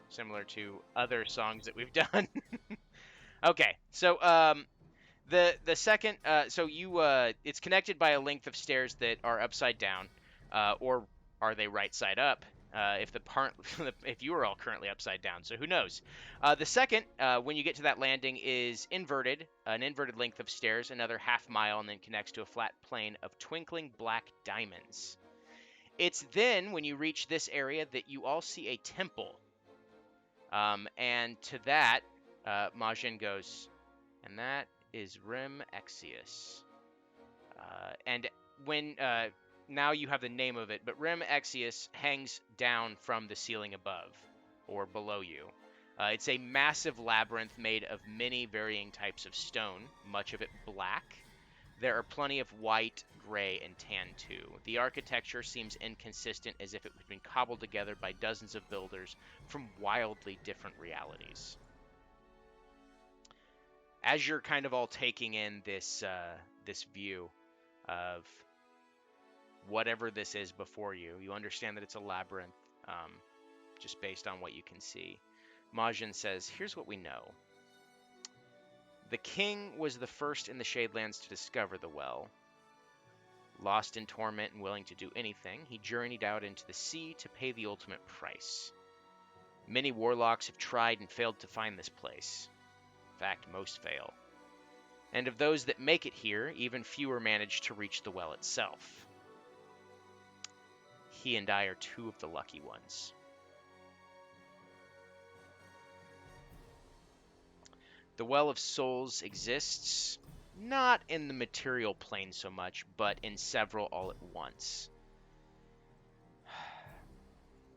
similar to other songs that we've done. Okay, so the second, so you it's connected by a length of stairs that are upside down, or are they right side up? If the part, if you are all currently upside down, so who knows? The second, when you get to that landing, is inverted, an inverted length of stairs, another half mile, and then connects to a flat plane of twinkling black diamonds. It's then when you reach this area that you all see a temple, and to that, Majin goes, and that is Rim Exius. And when now you have the name of it, but Rim Exius hangs down from the ceiling above or below you. It's a massive labyrinth made of many varying types of stone, much of it black. There are plenty of white, gray, and tan too. The architecture seems inconsistent, as if it had been cobbled together by dozens of builders from wildly different realities. As you're kind of all taking in this view of whatever this is before you, you understand that it's a labyrinth, just based on what you can see. Majin says, "Here's what we know. The king was the first in the Shadelands to discover the well. Lost in torment and willing to do anything, he journeyed out into the sea to pay the ultimate price. Many warlocks have tried and failed to find this place. In fact, most fail. And of those that make it here, even fewer manage to reach the well itself. He and I are two of the lucky ones." The Well of Souls exists not in the material plane so much, but in several all at once.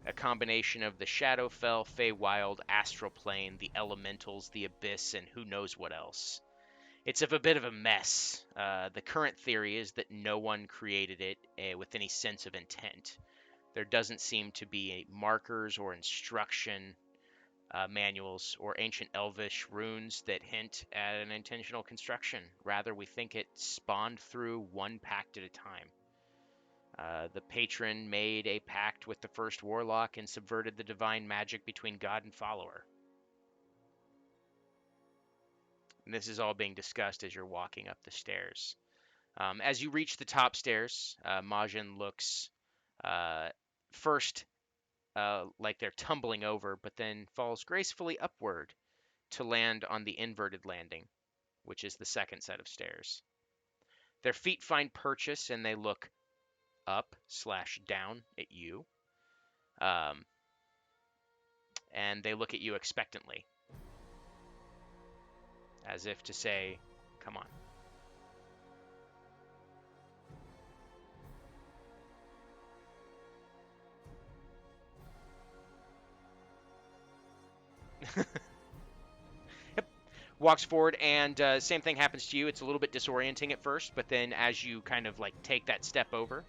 A combination of the Shadowfell, Feywild, Astral Plane, the Elementals, the Abyss, and who knows what else. It's of a bit of a mess. The current theory is that no one created it with any sense of intent. There doesn't seem to be markers or instruction manuals or ancient elvish runes that hint at an intentional construction. Rather, we think it spawned through one pact at a time. The patron made a pact with the first warlock and subverted the divine magic between god and follower. And this is all being discussed as you're walking up the stairs. As you reach the top stairs, Majin looks first like they're tumbling over, but then falls gracefully upward to land on the inverted landing, which is the second set of stairs. Their feet find purchase and they look up/down at you. Um, and they look at you expectantly, as if to say, "Come on." Yep. Walks forward, and same thing happens to you. It's a little bit disorienting at first, but then as you kind of like take that step over,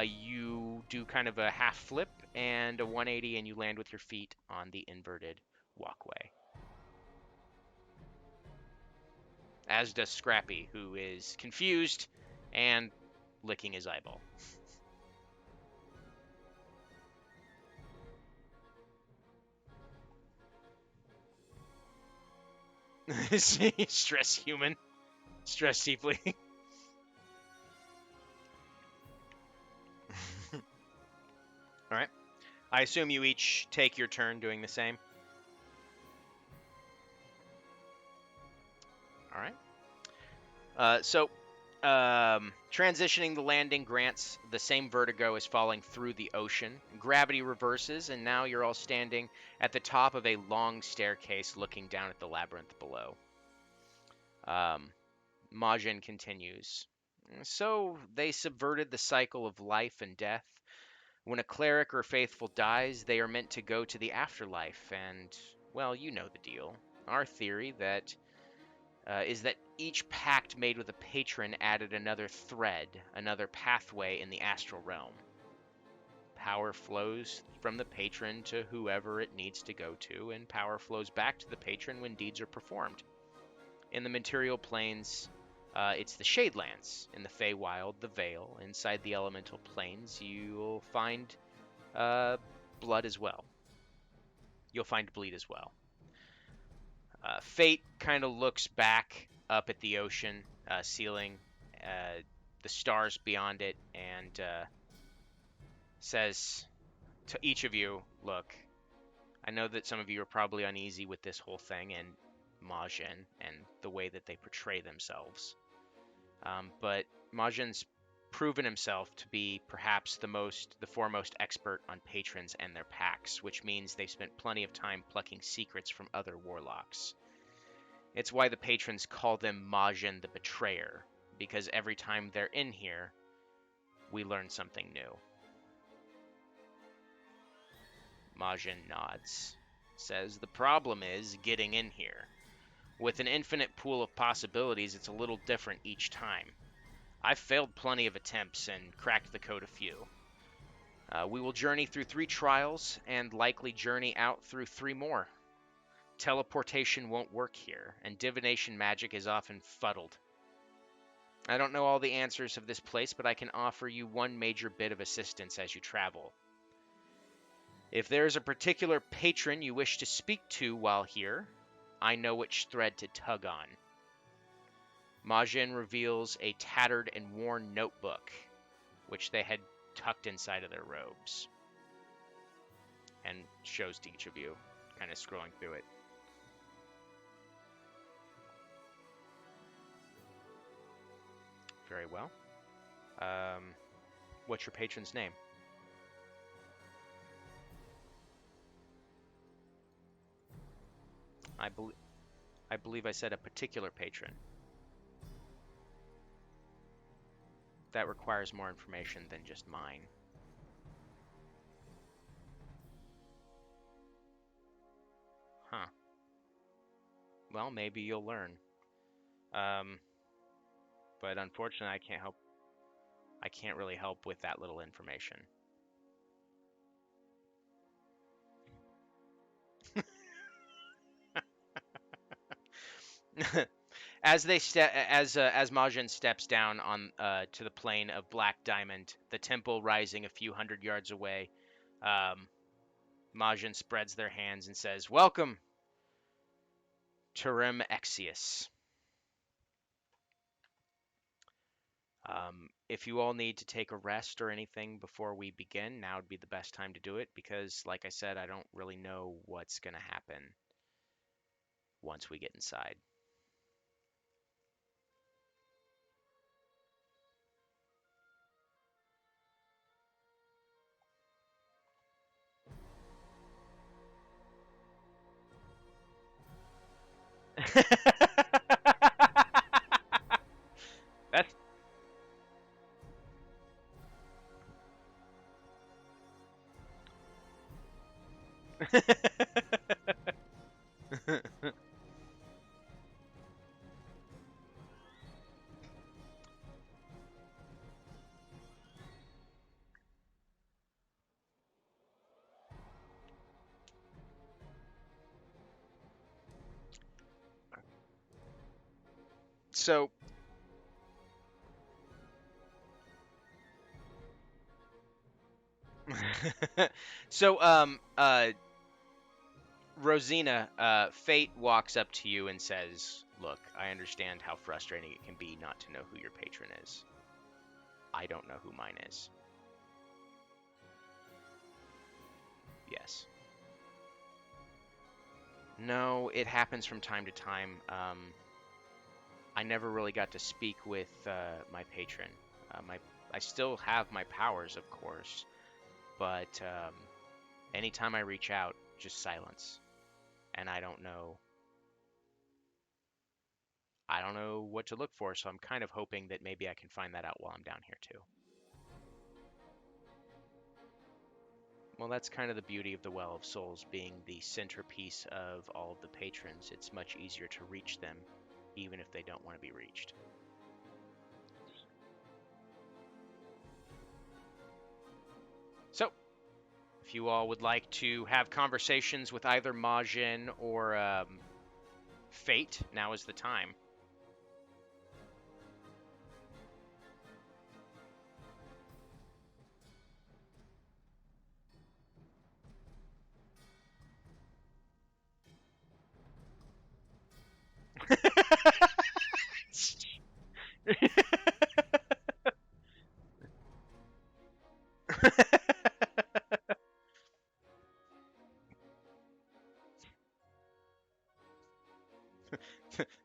you do kind of a half flip and a 180, and you land with your feet on the inverted walkway. As does Scrappy, who is confused and licking his eyeball. Stress human. Stress deeply. All right. I assume you each take your turn doing the same. All right. Transitioning the landing grants the same vertigo as falling through the ocean. Gravity reverses, and now you're all standing at the top of a long staircase looking down at the labyrinth below. Majin continues. So they subverted the cycle of life and death. When a cleric or faithful dies, they are meant to go to the afterlife, and, well, you know the deal. Our theory is that each pact made with a patron added another thread, another pathway in the astral realm. Power flows from the patron to whoever it needs to go to, and power flows back to the patron when deeds are performed. In the material planes, it's the Shadelands. In the Feywild, the Vale. Inside the elemental planes, you'll find blood as well. You'll find bleed as well. Fate kind of looks back up at the ocean ceiling, the stars beyond it, and says to each of you, "Look, I know that some of you are probably uneasy with this whole thing and Majin and the way that they portray themselves. But Majin's proven himself to be perhaps the foremost expert on patrons and their packs, which means they've spent plenty of time plucking secrets from other warlocks. It's why the patrons call them Majin the Betrayer, because every time they're in here, we learn something new." Majin nods, says, "The problem is getting in here. With an infinite pool of possibilities, it's a little different each time. I've failed plenty of attempts and cracked the code a few. We will journey through 3 trials and likely journey out through 3 more. Teleportation won't work here, and divination magic is often fuddled. I don't know all the answers of this place, but I can offer you one major bit of assistance as you travel. If there is a particular patron you wish to speak to while here, I know which thread to tug on. Majin reveals a tattered and worn notebook, which they had tucked inside of their robes, and shows to each of you, kind of scrolling through it. Very well. What's your patron's name? I believe I said a particular patron. That requires more information than just mine. Huh. Well, maybe you'll learn. But unfortunately, I can't help. I can't really help with that little information. As Majin steps down on to the plain of Black Diamond, the temple rising a few hundred yards away, Majin spreads their hands and says, "Welcome, Turim Exius. If you all need to take a rest or anything before we begin, now would be the best time to do it because, like I said, I don't really know what's going to happen once we get inside." That's so. Rosina, Fate walks up to you and says, "Look, I understand how frustrating it can be not to know who your patron is. I don't know who mine is." Yes. No, it happens from time to time. I never really got to speak with my patron. I still have my powers, of course, but anytime I reach out, just silence, and I don't know what to look for. So I'm kind of hoping that maybe I can find that out while I'm down here too. Well, that's kind of the beauty of the Well of Souls being the centerpiece of all of the patrons. It's much easier to reach them, even if they don't want to be reached. So, if you all would like to have conversations with either Majin or Fate, now is the time.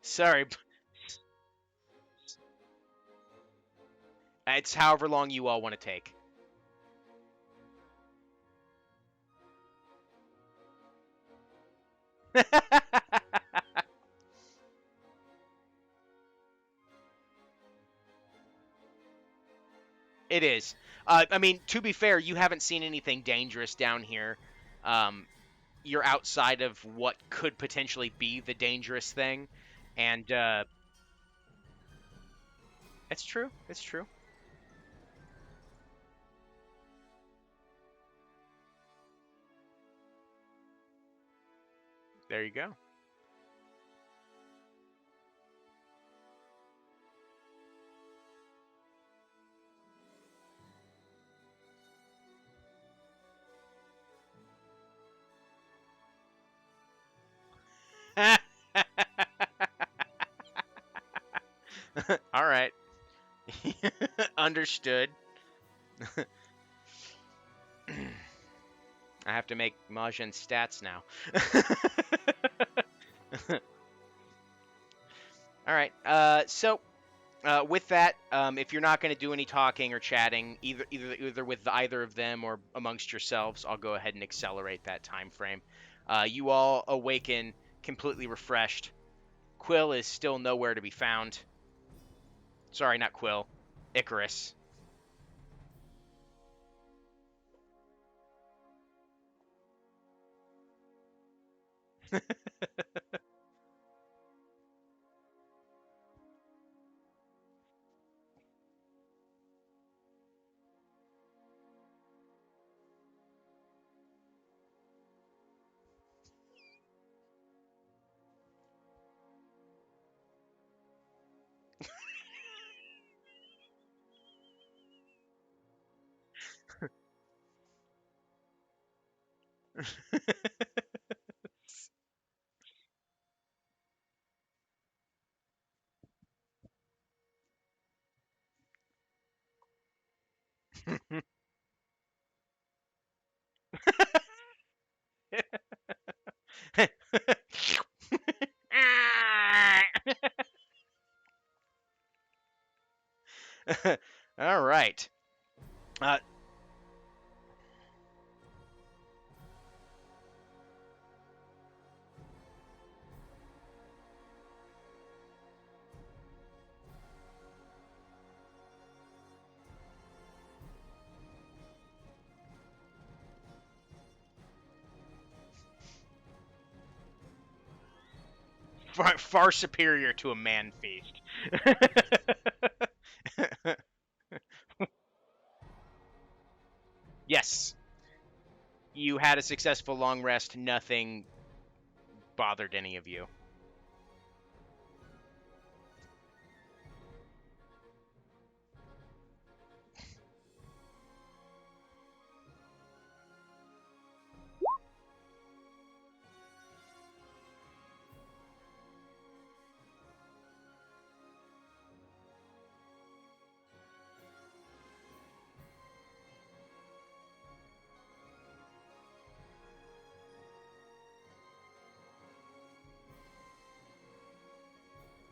Sorry, it's however long you all want to take. It is. I mean, to be fair, you haven't seen anything dangerous down here. Um, you're outside of what could potentially be the dangerous thing, and It's true. It's true. There you go. All right. Understood. I have to make Majin stats now. All right. With that, if you're not going to do any talking or chatting, either with either of them or amongst yourselves, I'll go ahead and accelerate that time frame. You all awaken completely refreshed. Quill is still nowhere to be found. Sorry, not Quill. Icarus. All right. Uh, far superior to a man feast. Yes, you had a successful long rest. Nothing bothered any of you.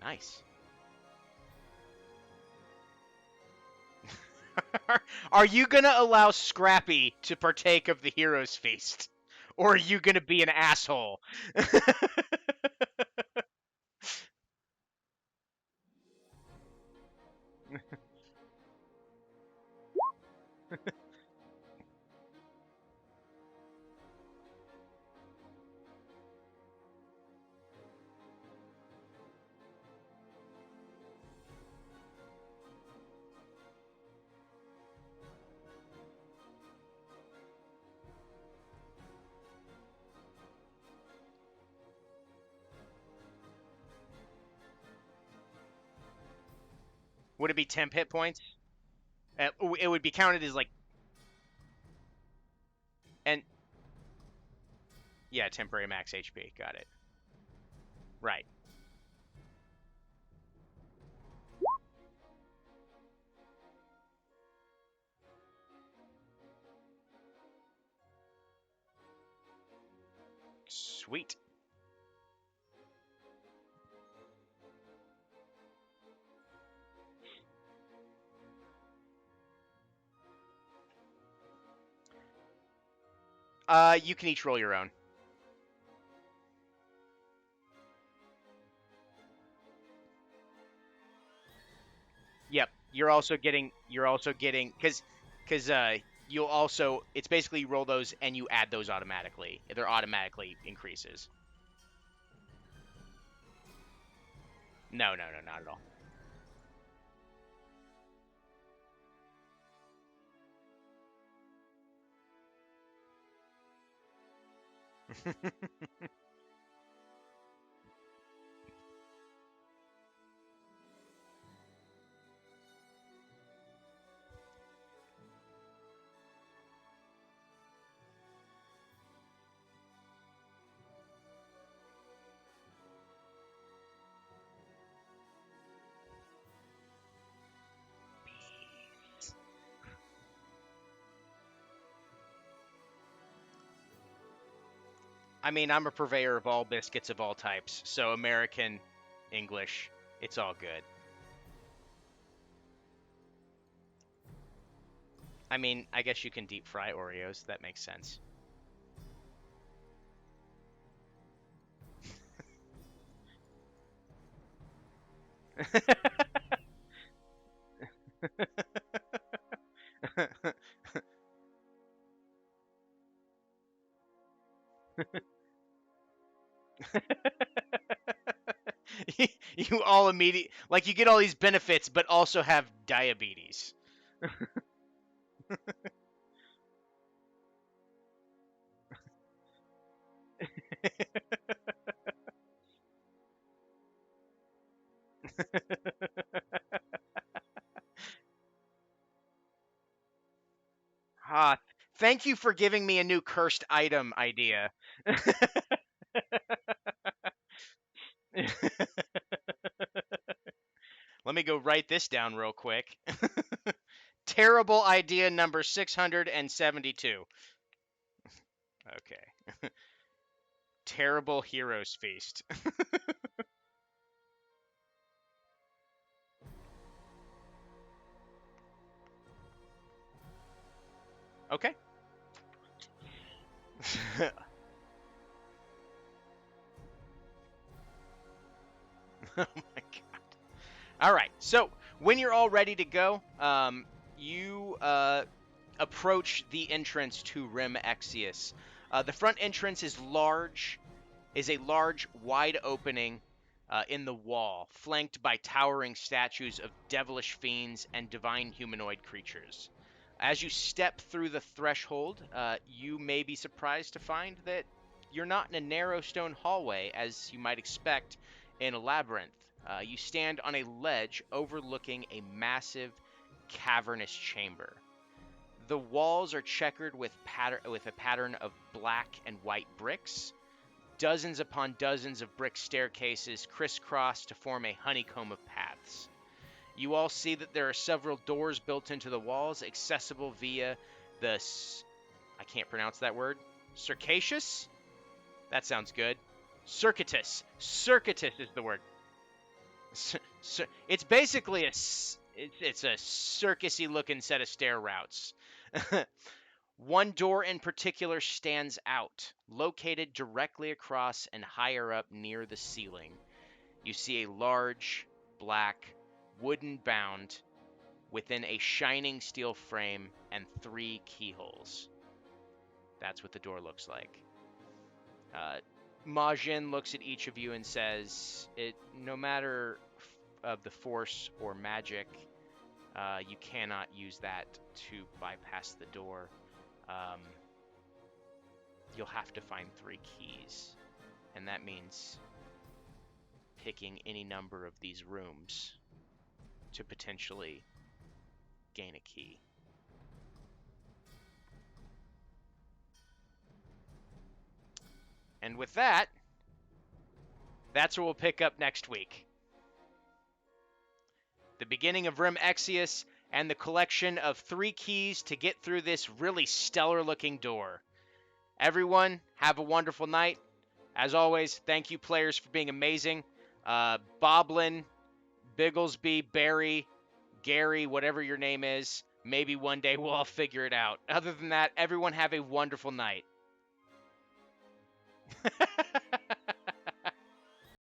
Nice. Are you gonna allow Scrappy to partake of the hero's feast, or are you gonna be an asshole? Would it be temp hit points? It would be counted as like, and yeah, temporary max HP. Got it. Right. Sweet. You can each roll your own. Yep. You're also getting because you'll also it's basically you roll those and you add those automatically. They're automatically increases. No, no, no, not at all. I mean, I'm a purveyor of all biscuits of all types, so American, English, it's all good. I mean, I guess you can deep fry Oreos. That makes sense. You all immediate like you get all these benefits, but also have diabetes. Ah, thank you for giving me a new cursed item idea. Let me go write this down real quick. Terrible idea number 672. Okay. Terrible Heroes Feast. Okay. Oh my god. All right. So when you're all ready to go, you approach the entrance to Rim Exius. The front entrance is a large, wide opening in the wall, flanked by towering statues of devilish fiends and divine humanoid creatures. As you step through the threshold, you may be surprised to find that you're not in a narrow stone hallway as you might expect in a labyrinth. You stand on a ledge overlooking a massive, cavernous chamber. The walls are checkered with with a pattern of black and white bricks. Dozens upon dozens of brick staircases crisscross to form a honeycomb of paths. You all see that there are several doors built into the walls, accessible via the. I can't pronounce that word. Circassius? That sounds good. Circuitous. Circuitous is the word. It's basically it's a circusy looking set of stair routes. One door in particular stands out, located directly across and higher up near the ceiling. You see a large, black, wooden bound within a shining steel frame and three keyholes. That's what the door looks like. Uh, Majin looks at each of you and says, "It no matter of the force or magic, you cannot use that to bypass the door. Um, you'll have to find three keys, and that means picking any number of these rooms to potentially gain a key." And with that, that's where we'll pick up next week. The beginning of Rim Exius and the collection of three keys to get through this really stellar looking door. Everyone, have a wonderful night. As always, thank you, players, for being amazing. Boblin, Bigglesby, Barry, Gary, whatever your name is, maybe one day we'll all figure it out. Other than that, everyone have a wonderful night.